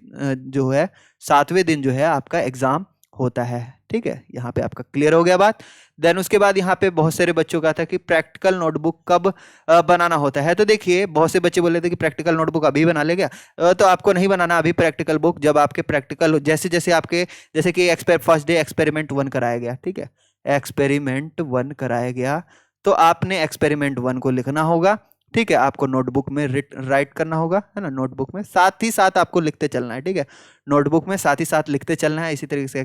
जो है, 7वें दिन जो है आपका एग्जाम होता है, ठीक है। यहाँ पे आपका क्लियर हो गया बात। देन उसके बाद यहाँ पे बहुत सारे बच्चों का था कि प्रैक्टिकल नोटबुक कब बनाना होता है। तो देखिए बहुत से बच्चे बोल रहे थे कि प्रैक्टिकल नोटबुक अभी बना ले क्या, तो आपको नहीं बनाना अभी प्रैक्टिकल बुक। जब आपके प्रैक्टिकल जैसे जैसे आपके, जैसे कि फर्स्ट डे एक्सपेरिमेंट 1 कराया गया, ठीक है, एक्सपेरिमेंट 1 कराया गया, तो आपने एक्सपेरिमेंट 1 को लिखना होगा, ठीक है। आपको नोटबुक में राइट करना होगा, है ना, नोटबुक में साथ ही साथ आपको लिखते चलना है, ठीक है। नोटबुक में साथ ही साथ लिखते चलना है। इसी तरीके से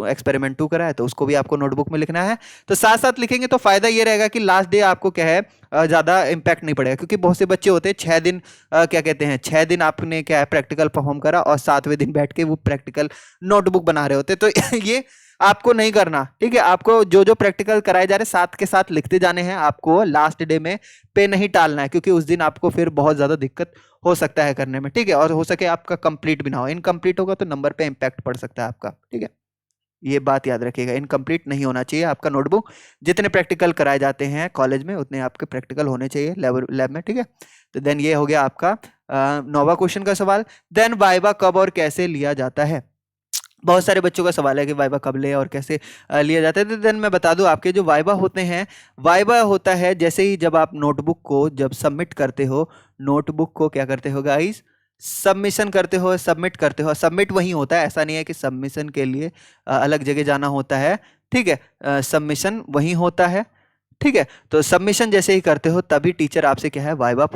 एक्सपेरिमेंट 2 करा है तो उसको भी आपको नोटबुक में लिखना है। तो साथ साथ लिखेंगे तो फायदा ये रहेगा कि लास्ट डे आपको क्या है ज़्यादा इम्पैक्ट नहीं पड़ेगा, क्योंकि बहुत से बच्चे होते हैं 6 दिन क्या कहते हैं 6 दिन आपने क्या है प्रैक्टिकल परफॉर्म करा और 7वें दिन बैठ के वो प्रैक्टिकल नोटबुक बना रहे होते, तो ये आपको नहीं करना, ठीक है। आपको जो जो प्रैक्टिकल कराए जा रहे हैं साथ के साथ लिखते जाने हैं, आपको लास्ट डे में पे नहीं टालना है, क्योंकि उस दिन आपको फिर बहुत ज़्यादा दिक्कत हो सकता है करने में, ठीक है। और हो सके आपका कंप्लीट भी ना हो, इनकम्प्लीट होगा तो नंबर पे इम्पैक्ट पड़ सकता है आपका, ठीक है। ये बात याद रखिएगा, इनकम्प्लीट नहीं होना चाहिए आपका नोटबुक। जितने प्रैक्टिकल कराए जाते हैं कॉलेज में उतने आपके प्रैक्टिकल होने चाहिए लैब में, ठीक है। तो देन ये हो गया आपका 9वां क्वेश्चन का सवाल। देन वाइवा कब और कैसे लिया जाता है। बहुत सारे बच्चों का सवाल है कि वाइवा कब ले और कैसे लिया जाता है। तो देन मैं बता दूं, आपके जो वाइवा होते हैं, वाइवा होता है जैसे ही जब आप नोटबुक को जब सबमिट करते हो, नोटबुक को क्या करते हो गाइस, सबमिशन करते हो, सबमिट करते हो। सबमिट वही होता है, ऐसा नहीं है कि सबमिशन के लिए अलग जगह जाना होता है, ठीक है। सबमिशन वही होता है, ठीक है। तो सबमिशन जैसे ही करते हो तभी टीचर आपसे क्या है वाइवा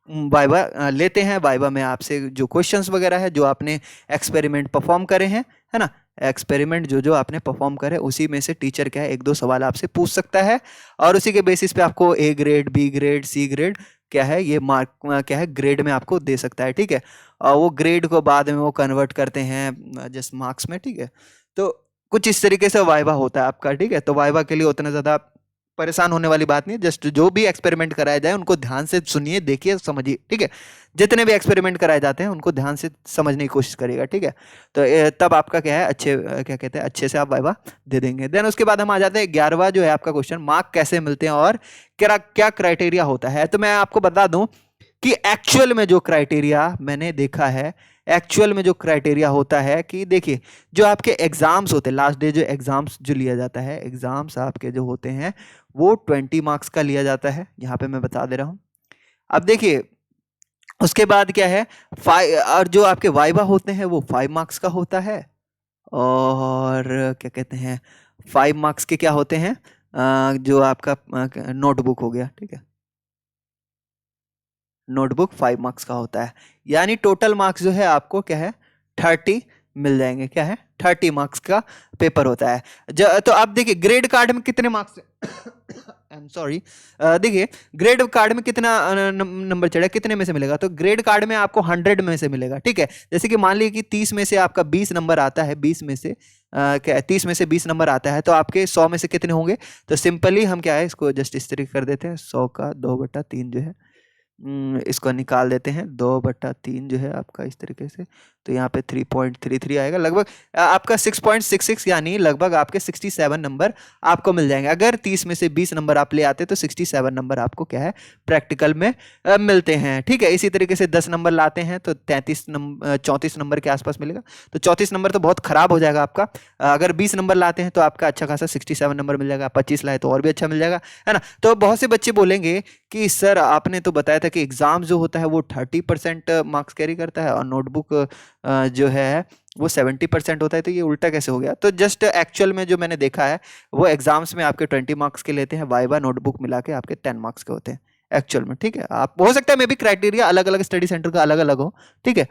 वाइवा लेते हैं। वाइवा में आपसे जो क्वेश्चंस वगैरह है, जो आपने एक्सपेरिमेंट परफॉर्म करे हैं, है ना, एक्सपेरिमेंट जो जो आपने परफॉर्म करे उसी में से टीचर क्या है 1-2 सवाल आपसे पूछ सकता है, और उसी के बेसिस पे आपको A grade, B grade, C grade क्या है ये मार्क क्या है ग्रेड में आपको दे सकता है, ठीक है। और वो ग्रेड को बाद में वो कन्वर्ट करते हैं जस्ट मार्क्स में, ठीक है। तो कुछ इस तरीके से वाइवा होता है आपका, ठीक है। तो वाइवा के लिए उतना ज़्यादा परेशान होने वाली बात नहीं है, जस्ट जो भी एक्सपेरिमेंट कराया जाए उनको ध्यान से सुनिए, देखिए, समझिए, ठीक है। जितने भी एक्सपेरिमेंट कराए जाते हैं उनको ध्यान से समझने की कोशिश करिएगा, ठीक है। तो तब आपका क्या है क्या कहते हैं अच्छे से आप वाइवा दे देंगे। देन उसके बाद हम आ जाते हैं 11वां जो है आपका क्वेश्चन, मार्क कैसे मिलते हैं और क्या क्या क्राइटेरिया होता है। तो मैं आपको बता दूं कि एक्चुअल में जो क्राइटेरिया मैंने देखा है, एक्चुअल में जो क्राइटेरिया होता है कि देखिए, जो आपके एग्जाम्स होते हैं लास्ट डे, जो एग्जाम्स जो लिया जाता है, एग्जाम्स आपके जो होते हैं वो 20 मार्क्स का लिया जाता है, यहाँ पे मैं बता दे रहा हूँ। अब देखिए उसके बाद क्या है, और जो आपके वाइवा होते हैं वो 5 मार्क्स का होता है, और क्या कहते हैं 5 मार्क्स के क्या होते हैं जो आपका नोटबुक हो गया, ठीक है। नोटबुक 5 मार्क्स का होता है, यानी टोटल मार्क्स जो है आपको क्या है 30 मिल जाएंगे, क्या है 30 मार्क्स का पेपर होता है। तो आप देखिए ग्रेड कार्ड में कितने मार्क्स आई एम सॉरी, देखिए ग्रेड कार्ड में कितना नंबर चढ़ा, कितने में से मिलेगा, तो ग्रेड कार्ड में आपको 100 में से मिलेगा, ठीक है। जैसे कि मान लीजिए कि 30 में से आपका 20 नंबर आता है, 20 में से क्या 30 में से 20 नंबर आता है, तो आपके 100 में से कितने होंगे। तो सिंपली हम क्या है इसको जस्ट इस तरीके कर देते हैं, 100 का 2/3 जो है इसको निकाल देते हैं, 2/3 जो है आपका इस तरीके से, तो यहाँ पे 3.33 आएगा, लगभग आपका 6.66, यानी लगभग आपके 67 नंबर आपको मिल जाएंगे। अगर 30 में से 20 नंबर आप ले आते तो 67 नंबर आपको क्या है प्रैक्टिकल में मिलते हैं, ठीक है। इसी तरीके से 10 नंबर लाते हैं तो 34 नंबर के आसपास मिलेगा, तो 34 नंबर तो बहुत खराब हो जाएगा आपका। अगर 20 नंबर लाते हैं तो आपका अच्छा खासा 67 नंबर मिल जाएगा, 25 लाए तो और भी अच्छा मिल जाएगा, है ना। तो बहुत से बच्चे बोलेंगे कि सर आपने तो बताया था कि एग्जाम जो होता है वो 30% मार्क्स कैरी करता है और नोटबुक जो है वो 70% होता है, तो ये उल्टा कैसे हो गया। तो जस्ट एक्चुअल में जो मैंने देखा है वो एग्जाम्स में आपके 20 मार्क्स के लेते हैं, वाइवा नोटबुक मिला के आपके 10 मार्क्स के होते हैं एक्चुअल में, ठीक है। आप हो सकता है मे भी क्राइटेरिया अलग अलग स्टडी सेंटर का अलग अलग हो, ठीक है।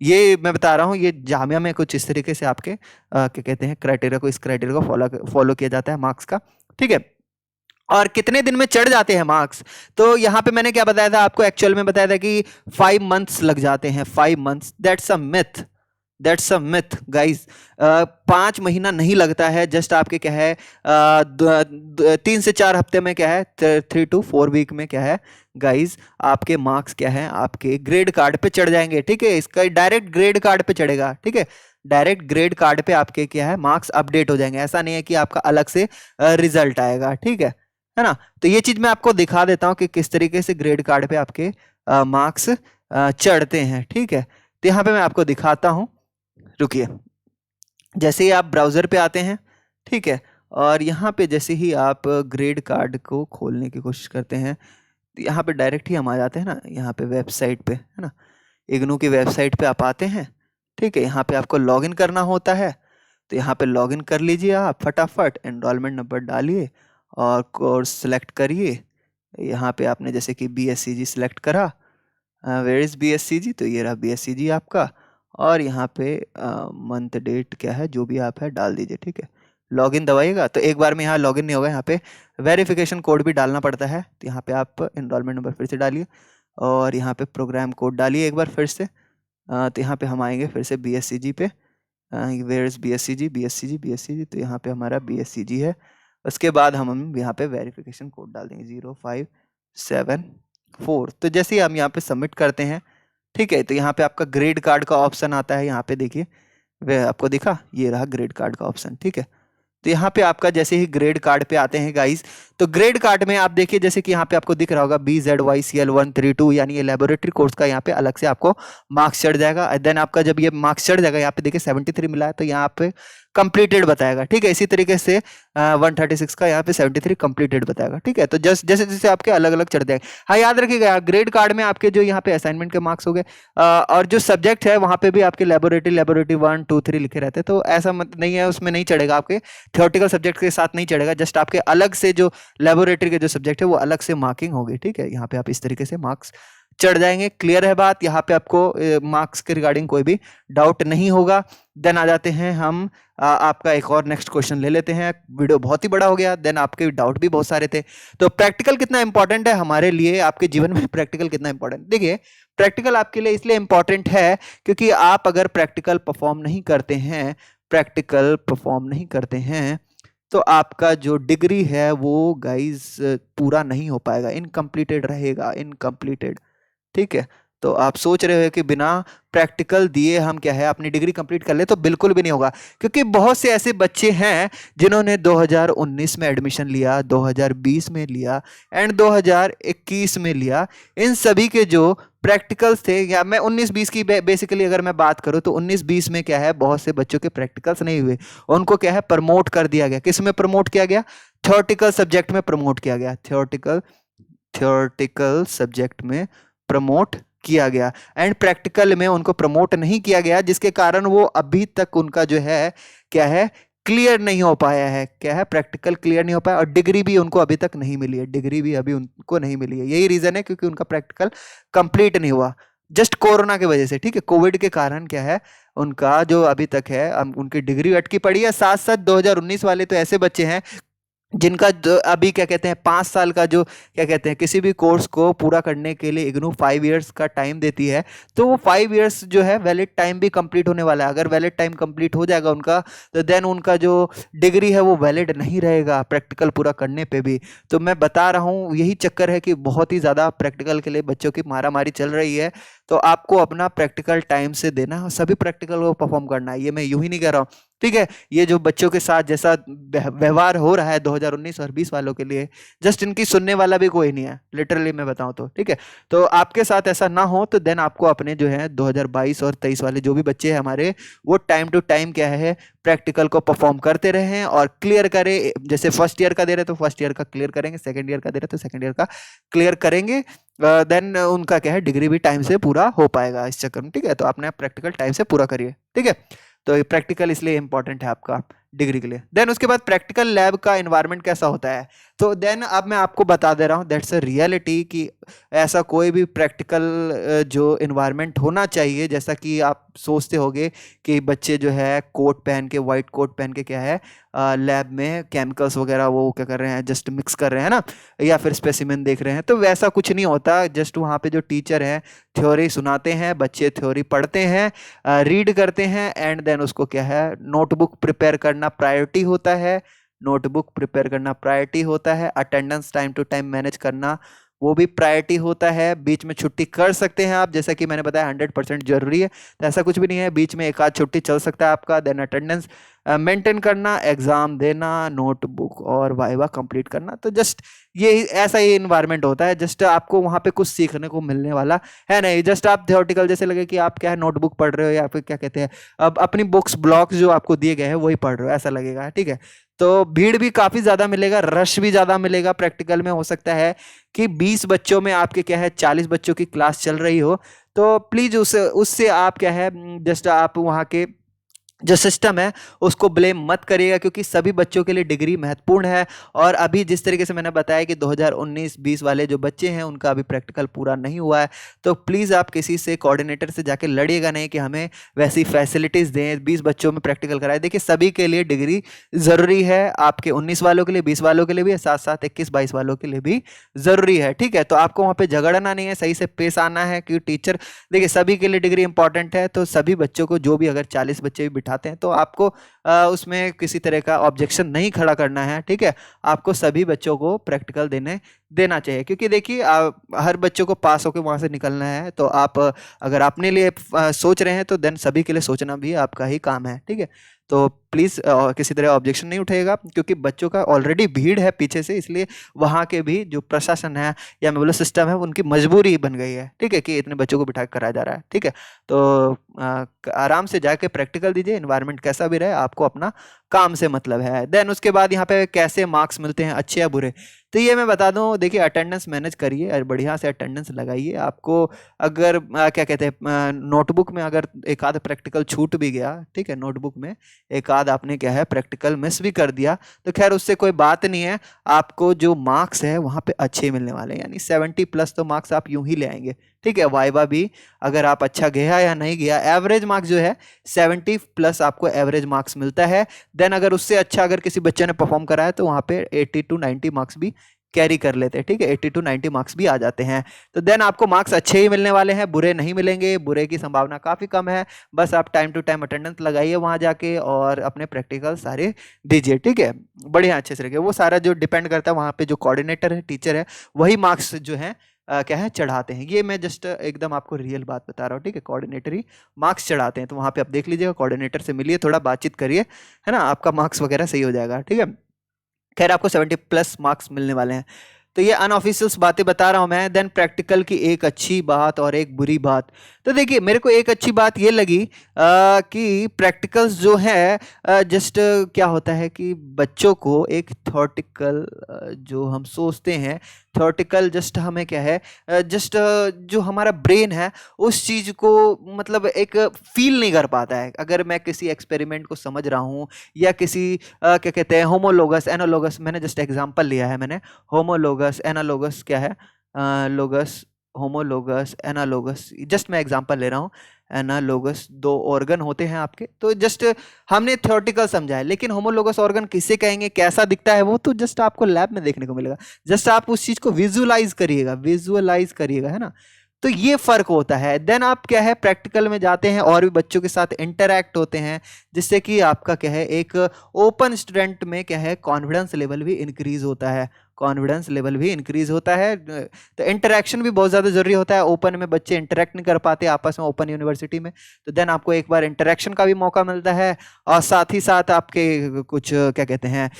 ये मैं बता रहा हूँ, ये जामिया में कुछ इस तरीके से आपके क्या कहते हैं क्राइटेरिया को, इस क्राइटेरिया को फॉलो किया जाता है मार्क्स का, ठीक है। और कितने दिन में चढ़ जाते हैं मार्क्स, तो यहाँ पे मैंने क्या बताया था आपको, एक्चुअल में बताया था कि 5 मंथ्स लग जाते हैं, 5 months, that's a myth, that's a myth guys. 5 महीना नहीं लगता है, जस्ट आपके क्या है 3 से 4 हफ्ते में क्या है 3 to 4 वीक में क्या है गाइस आपके मार्क्स क्या है आपके ग्रेड कार्ड पे चढ़ जाएंगे, ठीक है। इसका डायरेक्ट ग्रेड कार्ड पे चढ़ेगा, ठीक है। डायरेक्ट ग्रेड कार्ड पे आपके क्या है मार्क्स अपडेट हो जाएंगे, ऐसा नहीं है कि आपका अलग से रिजल्ट आएगा, ठीक है ना। तो ये चीज मैं आपको दिखा देता हूँ कि किस तरीके से ग्रेड कार्ड पे आपके मार्क्स चढ़ते हैं, ठीक है। तो यहाँ पे मैं आपको दिखाता हूँ, रुकिए। जैसे ही आप ब्राउजर पे आते हैं, ठीक है, और यहाँ पे जैसे ही आप ग्रेड कार्ड को खोलने की कोशिश करते हैं तो यहाँ पे डायरेक्ट ही हम आ जाते हैं ना, यहाँ पे वेबसाइट पे, है ना, इग्नू की वेबसाइट पे आप आते हैं, ठीक है। यहाँ पे आपको लॉगिन करना होता है, तो यहाँ पे लॉगिन कर लीजिए आप फटाफट, एनरोलमेंट नंबर डालिए और कोर्स सेलेक्ट करिए। यहाँ पे आपने जैसे कि BSCG सेलेक्ट करा, वेयर इज़ BSCG, तो ये रहा BSCG आपका, और यहाँ पे मंथ डेट क्या है जो भी आप है डाल दीजिए, ठीक है। लॉगिन दबाइएगा तो एक बार में यहाँ लॉगिन नहीं होगा, यहाँ पे वेरिफिकेशन कोड भी डालना पड़ता है। तो यहाँ पे आप इनरोलमेंट नंबर फिर से डालिए और यहाँ पे प्रोग्राम कोड डालिए एक बार फिर से। तो यहाँ पे हम आएंगे फिर से BSCG पे। Where is BSCG, BSCG, BSCG, तो यहाँ पे हमारा BSCG है। उसके बाद हम यहाँ पे वेरिफिकेशन कोड डाल देंगे 0574। तो जैसे ही हम यहाँ पे सबमिट करते हैं, ठीक है, तो यहाँ पे आपका ग्रेड कार्ड का ऑप्शन आता है। यहाँ पे देखिए, वह आपको दिखा, ये रहा ग्रेड कार्ड का ऑप्शन, ठीक है। तो यहाँ पे आपका जैसे ही ग्रेड कार्ड पे आते हैं गाइस, तो ग्रेड कार्ड में आप देखिए जैसे कि यहाँ पे आपको दिख रहा होगा BZYCL132, यानी ये लेबोरेटरी कोर्स का यहाँ पे अलग से आपको मार्क्स चढ़ जाएगा। देन आपका जब ये मार्क्स चढ़ जाएगा, यहाँ पे देखिए 73 मिला है तो यहाँ पे कंप्लीटेड बताएगा, ठीक है। इसी तरीके से 136 का यहाँ पे 73 कंप्लीटेड बताएगा, ठीक है। तो जैसे जैसे आपके अलग अलग चढ़ जाएंगे। हाँ, याद रखिएगा ग्रेड कार्ड में आपके जो यहाँ पे असाइनमेंट के मार्क्स हो गए और जो सब्जेक्ट है वहाँ पे भी आपके लेबोरेटरी 1 2 3 लिखे रहते हैं। तो ऐसा मत नहीं है, उसमें नहीं चढ़ेगा, आपके थियोरेटिकल सब्जेक्ट के साथ नहीं चढ़ेगा। जस्ट आपके अलग से जो लेबोरेटरी के जो सब्जेक्ट है वो अलग से मार्किंग होगी, ठीक है। यहाँ पे आप इस तरीके से मार्क्स चढ़ जाएंगे। क्लियर है बात? यहाँ पे आपको मार्क्स के रिगार्डिंग कोई भी डाउट नहीं होगा। देन आ जाते हैं हम आपका एक और नेक्स्ट क्वेश्चन ले लेते हैं। वीडियो बहुत ही बड़ा हो गया, देन आपके डाउट भी बहुत सारे थे। तो प्रैक्टिकल कितना इंपॉर्टेंट है हमारे लिए, आपके जीवन में प्रैक्टिकल कितना इंपॉर्टेंट? देखिए, प्रैक्टिकल आपके लिए इसलिए इंपॉर्टेंट है क्योंकि आप अगर प्रैक्टिकल परफॉर्म नहीं करते हैं, तो आपका जो डिग्री है वो गाइस पूरा नहीं हो पाएगा, इनकम्प्लीटेड रहेगा, इनकम्प्लीटेड, ठीक है। तो आप सोच रहे हो कि बिना प्रैक्टिकल दिए हम क्या है अपनी डिग्री कंप्लीट कर ले, तो बिल्कुल भी नहीं होगा। क्योंकि बहुत से ऐसे बच्चे हैं जिन्होंने 2019 में एडमिशन लिया, 2020 में लिया एंड 2021 में लिया। इन सभी के जो प्रैक्टिकल्स थे, या मैं 19-20 की बेसिकली अगर मैं बात करूं तो 19-20 में क्या है बहुत से बच्चों के प्रैक्टिकल्स नहीं हुए। उनको क्या है प्रमोट कर दिया गया। किस में प्रमोट किया गया? थ्योरेटिकल सब्जेक्ट में प्रमोट किया गया। थ्योरेटिकल सब्जेक्ट में प्रमोट किया गया एंड प्रैक्टिकल में उनको प्रमोट नहीं किया गया, जिसके कारण वो अभी तक उनका जो है क्या है क्लियर नहीं हो पाया है। क्या है? प्रैक्टिकल क्लियर नहीं हो पाया और डिग्री भी उनको अभी तक नहीं मिली है। डिग्री भी अभी उनको नहीं मिली है। यही रीजन है क्योंकि उनका प्रैक्टिकल कंप्लीट नहीं हुआ, जस्ट कोरोना की वजह से, ठीक है। कोविड के कारण क्या है उनका जो अभी तक है उनकी डिग्री अटकी पड़ी है। साथ साथ 2019 वाले तो ऐसे बच्चे हैं जिनका अभी क्या कहते हैं 5 साल का जो क्या कहते हैं किसी भी कोर्स को पूरा करने के लिए इग्नू 5 इयर्स का टाइम देती है। तो वो 5 इयर्स जो है वैलिड टाइम भी कंप्लीट होने वाला है। अगर वैलिड टाइम कंप्लीट हो जाएगा उनका, तो देन उनका जो डिग्री है वो वैलिड नहीं रहेगा प्रैक्टिकल पूरा करने पे भी। तो मैं बता रहा हूँ यही चक्कर है कि बहुत ही ज़्यादा प्रैक्टिकल के लिए बच्चों की मारामारी चल रही है। तो आपको अपना प्रैक्टिकल टाइम से देना है, सभी प्रैक्टिकल को परफॉर्म करना है। ये मैं यूं ही नहीं कह रहा हूँ, ठीक है। ये जो बच्चों के साथ जैसा व्यवहार हो रहा है 2019 और 20 वालों के लिए, जस्ट इनकी सुनने वाला भी कोई नहीं है, लिटरली मैं बताऊं तो, ठीक है। तो आपके साथ ऐसा ना हो तो देन आपको अपने जो है 2022 और 23 वाले जो भी बच्चे हैं हमारे, वो टाइम टू टाइम क्या है प्रैक्टिकल को परफॉर्म करते रहें और क्लियर करें। जैसे फर्स्ट ईयर का दे रहे तो फर्स्ट ईयर का क्लियर करेंगे, सेकेंड ईयर का दे रहे तो सेकेंड ईयर का क्लियर करेंगे। देन उनका क्या है डिग्री भी टाइम से पूरा हो पाएगा इस चक्कर में, ठीक है। तो अपने प्रैक्टिकल टाइम से पूरा करिए, ठीक है। तो प्रैक्टिकल इसलिए इंपॉर्टेंट है आपका डिग्री के लिए। देन उसके बाद प्रैक्टिकल लैब का एनवायरनमेंट कैसा होता है, तो देन अब मैं आपको बता दे रहा हूँ दैट्स अ रियलिटी कि ऐसा कोई भी प्रैक्टिकल जो एनवायरनमेंट होना चाहिए, जैसा कि आप सोचते होंगे कि बच्चे जो है कोट पहन के, वाइट कोट पहन के क्या है लैब में केमिकल्स वगैरह वो क्या कर रहे हैं, जस्ट मिक्स कर रहे हैं ना, या फिर स्पेसिमेन देख रहे हैं। तो वैसा कुछ नहीं होता। जस्ट वहाँ पे जो टीचर हैं थ्योरी सुनाते हैं, बच्चे थ्योरी पढ़ते हैं, रीड करते हैं एंड देन उसको क्या है नोटबुक प्रिपेयर करना प्रायोरिटी होता है। नोटबुक प्रिपेयर करना प्रायोरिटी होता है। Attendance time to time manage करना वो भी प्रायोरिटी होता है। बीच में छुट्टी कर सकते हैं आप, जैसा कि मैंने बताया 100% जरूरी है, तो ऐसा कुछ भी नहीं है, बीच में एक आध छुट्टी चल सकता है आपका। देन अटेंडेंस मेंटेन करना, एग्जाम देना, नोटबुक और वाइवा कंप्लीट करना। तो जस्ट ये ऐसा ही इन्वायरमेंट होता है। जस्ट आपको वहाँ पे कुछ सीखने को मिलने वाला है नहीं। जस्ट आप थियोरेटिकल जैसे लगे कि आप क्या है नोटबुक पढ़ रहे हो या फिर क्या कहते हैं अब अपनी बुक्स ब्लॉक्स जो आपको दिए गए हैं वही पढ़ रहे हो, ऐसा लगेगा, ठीक है। तो भीड़ भी काफ़ी ज़्यादा मिलेगा, रश भी ज़्यादा मिलेगा। प्रैक्टिकल में हो सकता है कि 20 बच्चों में आपके क्या है 40 बच्चों की क्लास चल रही हो। तो प्लीज़ उससे आप क्या है जस्ट आप वहाँ के जो सिस्टम है उसको ब्लेम मत करिएगा, क्योंकि सभी बच्चों के लिए डिग्री महत्वपूर्ण है। और अभी जिस तरीके से मैंने बताया कि 2019-20 वाले जो बच्चे हैं उनका अभी प्रैक्टिकल पूरा नहीं हुआ है, तो प्लीज़ आप किसी से कोऑर्डिनेटर से जाके लड़िएगा नहीं कि हमें वैसी फैसिलिटीज़ दें, 20 बच्चों में प्रैक्टिकल कराए। देखिए सभी के लिए डिग्री ज़रूरी है, आपके 19 वालों के लिए, 20 वालों के लिए भी, साथ साथ 21-22 वालों के लिए भी ज़रूरी है। ठीक है, तो आपको वहाँ पर झगड़ना नहीं है, सही से पेश आना है, क्योंकि टीचर देखिए सभी के लिए डिग्री इंपॉर्टेंट है। तो सभी बच्चों को, जो भी अगर 40 बच्चे भी बिठाते हैं तो आपको उसमें किसी तरह का ऑब्जेक्शन नहीं खड़ा करना है। ठीक है, आपको सभी बच्चों को प्रैक्टिकल देना चाहिए, क्योंकि देखिए हर बच्चों को पास होकर वहाँ से निकलना है। तो आप अगर अपने लिए सोच रहे हैं तो देन सभी के लिए सोचना भी आपका ही काम है। ठीक है, तो प्लीज़ किसी तरह ऑब्जेक्शन नहीं उठेगा, क्योंकि बच्चों का ऑलरेडी भीड़ है पीछे से, इसलिए वहाँ के भी जो प्रशासन है या मैं बोलो सिस्टम है उनकी मजबूरी बन गई है। ठीक है, कि इतने बच्चों को बिठा कर कराया जा रहा है। ठीक है, तो आराम से जाके प्रैक्टिकल दीजिए, इन्वायरमेंट कैसा भी रहे, आपको अपना काम से मतलब है। देन उसके बाद यहाँ पे कैसे मार्क्स मिलते हैं, अच्छे या बुरे, तो ये मैं बता दूं, देखिए अटेंडेंस मैनेज करिए और बढ़िया से अटेंडेंस लगाइए। आपको अगर क्या कहते हैं नोटबुक में अगर एक आध प्रैक्टिकल छूट भी गया, ठीक है, नोटबुक में एक आध आपने क्या है प्रैक्टिकल मिस भी कर दिया, तो खैर उससे कोई बात नहीं है। आपको जो मार्क्स है वहाँ पे अच्छे मिलने वाले हैं, यानी 70+ तो मार्क्स आप यूं ही ले आएंगे। ठीक है, वाइवा भी अगर आप अच्छा गया या नहीं गया, एवरेज मार्क्स जो है 70+ आपको एवरेज मार्क्स मिलता है। देन अगर उससे अच्छा अगर किसी बच्चे ने परफॉर्म करा है तो वहाँ पे 80 to 90 मार्क्स भी कैरी कर लेते हैं। ठीक है, 80 to 90 मार्क्स भी आ जाते हैं। तो देन आपको मार्क्स अच्छे ही मिलने वाले हैं, बुरे नहीं मिलेंगे, बुरे की संभावना काफ़ी कम है। बस आप टाइम टू टाइम अटेंडेंस लगाइए वहाँ जाके और अपने प्रैक्टिकल सारे दीजिए। ठीक है, बढ़िया अच्छे से रखिए। वो सारा जो डिपेंड करता है वहाँ पे जो कोऑर्डिनेटर है, टीचर है, वही मार्क्स जो है क्या है चढ़ाते हैं। ये मैं जस्ट एकदम आपको रियल बात बता रहा हूँ। ठीक है, कोऑर्डिनेटर ही मार्क्स चढ़ाते हैं, तो वहाँ पे आप देख लीजिएगा, कोऑर्डिनेटर से मिलिए, थोड़ा बातचीत करिए, है ना, आपका मार्क्स वगैरह सही हो जाएगा। ठीक है, खैर आपको 70+ मार्क्स मिलने वाले हैं। तो ये अनऑफिशियल्स बातें बता रहा हूँ मैं। देन प्रैक्टिकल की एक अच्छी बात और एक बुरी बात, तो देखिए मेरे को एक अच्छी बात ये लगी कि प्रैक्टिकल्स जो है जस्ट क्या होता है कि बच्चों को एक थ्योरेटिकल जो हम सोचते हैं, थ्योरेटिकल जस्ट हमें क्या है जस्ट जो हमारा ब्रेन है उस चीज़ को मतलब एक फील नहीं कर पाता है। अगर मैं किसी एक्सपेरिमेंट को समझ रहा हूँ या किसी क्या कहते हैं होमोलोगस एनालोगस, मैंने जस्ट एग्जांपल लिया है, मैंने होमोलोगस एनालोगस क्या है लोगस होमोलोगस एनालोगस, जस्ट मैं एग्जांपल ले रहा हूँ। एनालोगस दो ऑर्गन होते हैं आपके, तो जस्ट हमने थ्योरेटिकल समझा है, लेकिन होमोलोगस ऑर्गन किसे कहेंगे, कैसा दिखता है वो तो जस्ट आपको लैब में देखने को मिलेगा। जस्ट आप उस चीज को विजुअलाइज करिएगा, है ना। तो ये फर्क होता है। देन आप क्या है प्रैक्टिकल में जाते हैं और भी बच्चों के साथ इंटरैक्ट होते हैं, जिससे कि आपका क्या है एक ओपन स्टूडेंट में क्या है कॉन्फिडेंस लेवल भी इंक्रीज होता है, तो इंटरेक्शन भी बहुत ज़्यादा जरूरी होता है। ओपन में बच्चे इंटरेक्ट नहीं कर पाते आपस में ओपन यूनिवर्सिटी में, तो देन आपको एक बार इंटरेक्शन का भी मौका मिलता है, और साथ ही साथ आपके कुछ क्या कहते हैं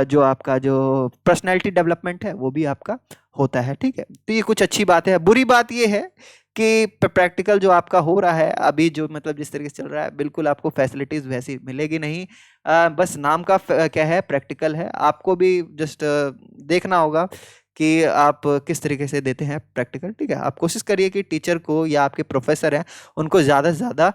जो आपका जो पर्सनैलिटी डेवलपमेंट है वो भी आपका होता है। ठीक है, तो ये कुछ अच्छी बात है। बुरी बात ये है कि प्रैक्टिकल जो आपका हो रहा है अभी, जो मतलब जिस तरीके से चल रहा है, बिल्कुल आपको फैसिलिटीज़ वैसी मिलेगी नहीं। बस नाम का क्या है प्रैक्टिकल है, आपको भी जस्ट देखना होगा कि आप किस तरीके से देते हैं प्रैक्टिकल। ठीक है, आप कोशिश करिए कि टीचर को या आपके प्रोफेसर हैं उनको ज़्यादा से ज़्यादा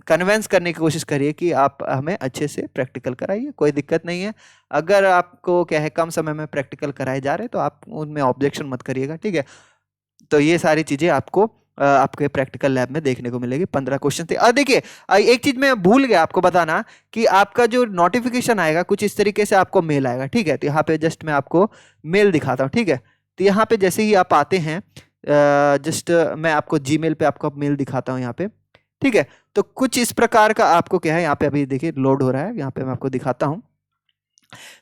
कन्वेंस करने की कोशिश करिए कि आप हमें अच्छे से प्रैक्टिकल कराइए, कोई दिक्कत नहीं है। अगर आपको क्या है कम समय में प्रैक्टिकल कराए जा रहे हैं तो आप उनमें ऑब्जेक्शन मत करिएगा। ठीक है, तो ये सारी चीज़ें आपको आपके प्रैक्टिकल लैब में देखने को मिलेगी। 15 क्वेश्चन थे। और देखिए एक चीज़ मैं भूल गया आपको बताना कि आपका जो नोटिफिकेशन आएगा कुछ इस तरीके से आपको मेल आएगा। ठीक है, तो यहाँ पे जस्ट मैं आपको मेल दिखाता हूँ। ठीक है, तो यहाँ पे जैसे ही आप आते हैं जस्ट मैं आपको जीमेल पे आपको मेल दिखाता हूँ यहाँ पे। ठीक है, तो कुछ इस प्रकार का आपको क्या है यहाँ पे अभी देखिए लोड हो रहा है, यहाँ पे मैं आपको दिखाता हूँ।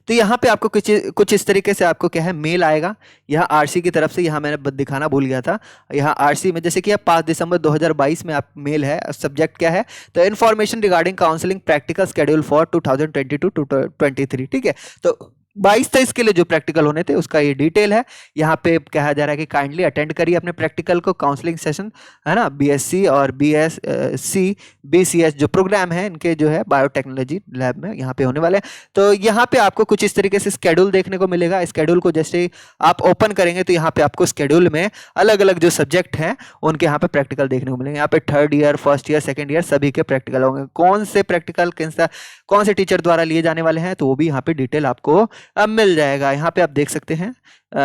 तो यहाँ पे आपको कुछ इस तरीके से आपको क्या है मेल आएगा, यहाँ आरसी की तरफ से। यहाँ मैंने दिखाना भूल गया था, यहाँ आरसी में जैसे कि 5 दिसंबर 2022 में आप मेल है, सब्जेक्ट क्या है तो information regarding counselling practical schedule for 2022 to 23। ठीक है, तो 22-23 के लिए जो प्रैक्टिकल होने थे उसका ये डिटेल है। यहाँ पे कहा जा रहा है कि काइंडली अटेंड करिए अपने प्रैक्टिकल को, काउंसलिंग सेशन है ना, बीएससी और बीएससी बीसीएस जो प्रोग्राम है इनके जो है बायोटेक्नोलॉजी लैब में यहाँ पे होने वाले हैं। तो यहाँ पे आपको कुछ इस तरीके से स्केड्यूल देखने को मिलेगा। स्केड्यूल को जैसे ही आप ओपन करेंगे तो यहाँ पे आपको स्केड्यूल में अलग अलग जो सब्जेक्ट हैं उनके यहाँ पे प्रैक्टिकल देखने को मिलेंगे। यहाँ पे 3rd year, 1st year, 2nd year सभी के प्रैक्टिकल होंगे। कौन से प्रैक्टिकल कौन से टीचर द्वारा लिए जाने वाले हैं तो वो भी यहाँ पे डिटेल आपको अब मिल जाएगा। यहाँ पे आप देख सकते हैं,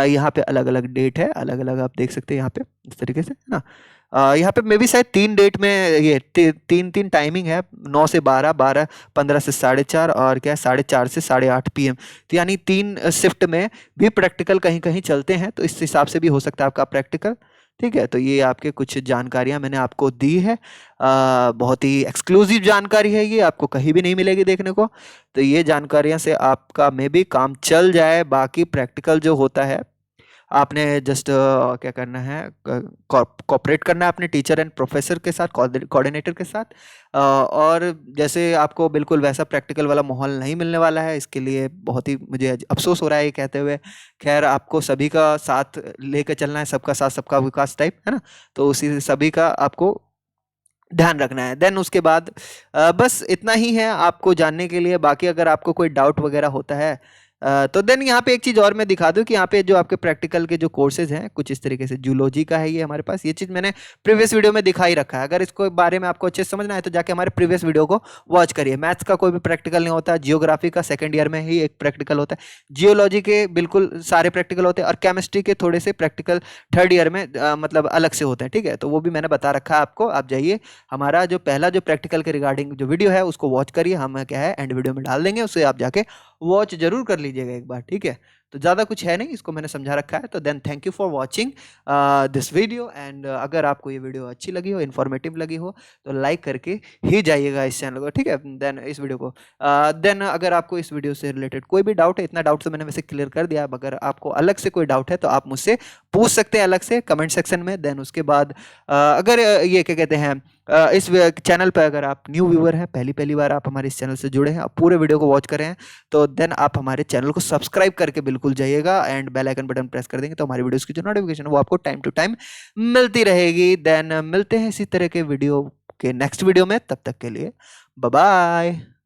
यहाँ पे अलग अलग डेट है, अलग अलग आप देख सकते हैं यहाँ पे इस तरीके से, है ना। यहाँ पे मे भी शायद 3 डेट में ये 3 टाइमिंग है, 9 से 12, 12:15 से 4:30 और क्या 4:30 से 8:30 PM। तो यानी 3 शिफ्ट में भी प्रैक्टिकल कहीं कहीं चलते हैं, तो इस हिसाब से भी हो सकता है आपका प्रैक्टिकल। ठीक है, तो ये आपके कुछ जानकारियां मैंने आपको दी है। बहुत ही एक्सक्लूसिव जानकारी है, ये आपको कहीं भी नहीं मिलेगी देखने को। तो ये जानकारियां से आपका मे भी काम चल जाए। बाकी प्रैक्टिकल जो होता है आपने जस्ट क्या करना है, कोऑपरेट करना है अपने टीचर एंड प्रोफेसर के साथ, कोऑर्डिनेटर के साथ। और जैसे आपको बिल्कुल वैसा प्रैक्टिकल वाला माहौल नहीं मिलने वाला है, इसके लिए बहुत ही मुझे अफसोस हो रहा है ये कहते हुए। खैर, आपको सभी का साथ लेकर चलना है, सबका साथ सबका विकास टाइप, है ना। तो उसी सभी का आपको ध्यान रखना है। देन उसके बाद बस इतना ही है आपको जानने के लिए। बाकी अगर आपको कोई डाउट वगैरह होता है तो देन यहाँ पे एक चीज़ और मैं दिखा दूँ कि यहाँ पे जो आपके प्रैक्टिकल के जो कोर्सेज हैं कुछ इस तरीके से जूलॉजी का है ये हमारे पास। ये चीज़ मैंने प्रीवियस वीडियो में दिखा ही रखा है। अगर इसको बारे में आपको अच्छे से समझना है तो जाके हमारे प्रीवियस वीडियो को वॉच करिए। मैथ्स का कोई भी प्रैक्टिकल नहीं होता, जियोग्राफी का 2nd ईयर में ही एक प्रैक्टिकल होता है, जियोलॉजी के बिल्कुल सारे प्रैक्टिकल होते हैं, और केमिस्ट्री के थोड़े से प्रैक्टिकल 3rd ईयर में मतलब अलग से होते हैं। ठीक है, तो वो भी मैंने बता रखा है आपको। आप जाइए हमारा जो पहला जो प्रैक्टिकल के रिगार्डिंग जो वीडियो है उसको वॉच करिए। हम क्या है एंड वीडियो में डाल देंगे, उससे आप जाके वॉच जरूर कर लीजिएगा एक बार। ठीक है, तो ज़्यादा कुछ है नहीं, इसको मैंने समझा रखा है। तो then thank you for watching this video. And अगर आपको ये वीडियो अच्छी लगी हो, इन्फॉर्मेटिव लगी हो, तो लाइक करके ही जाइएगा इस चैनल को। ठीक है, देन इस वीडियो को देन अगर आपको इस वीडियो से रिलेटेड कोई भी डाउट है, इतना डाउट तो मैंने वैसे क्लियर कर दिया। अब अगर आपको अलग से कोई डाउट है तो आप मुझसे पूछ सकते हैं अलग से कमेंट सेक्शन में। देन उसके बाद अगर ये क्या कहते हैं इस चैनल पर अगर आप न्यू व्यूअर हैं, पहली पहली बार आप हमारे इस चैनल से जुड़े हैं, आप पूरे वीडियो को वॉच कर रहे हैं, तो देन आप हमारे चैनल को सब्सक्राइब करके बिल्कुल जाइएगा and bell icon button press कर देंगे तो हमारी वीडियोस की जो नोटिफिकेशन है वो आपको टाइम टू टाइम मिलती रहेगी। देन मिलते हैं इसी तरह के वीडियो के नेक्स्ट वीडियो में, तब तक के लिए बाय बाय।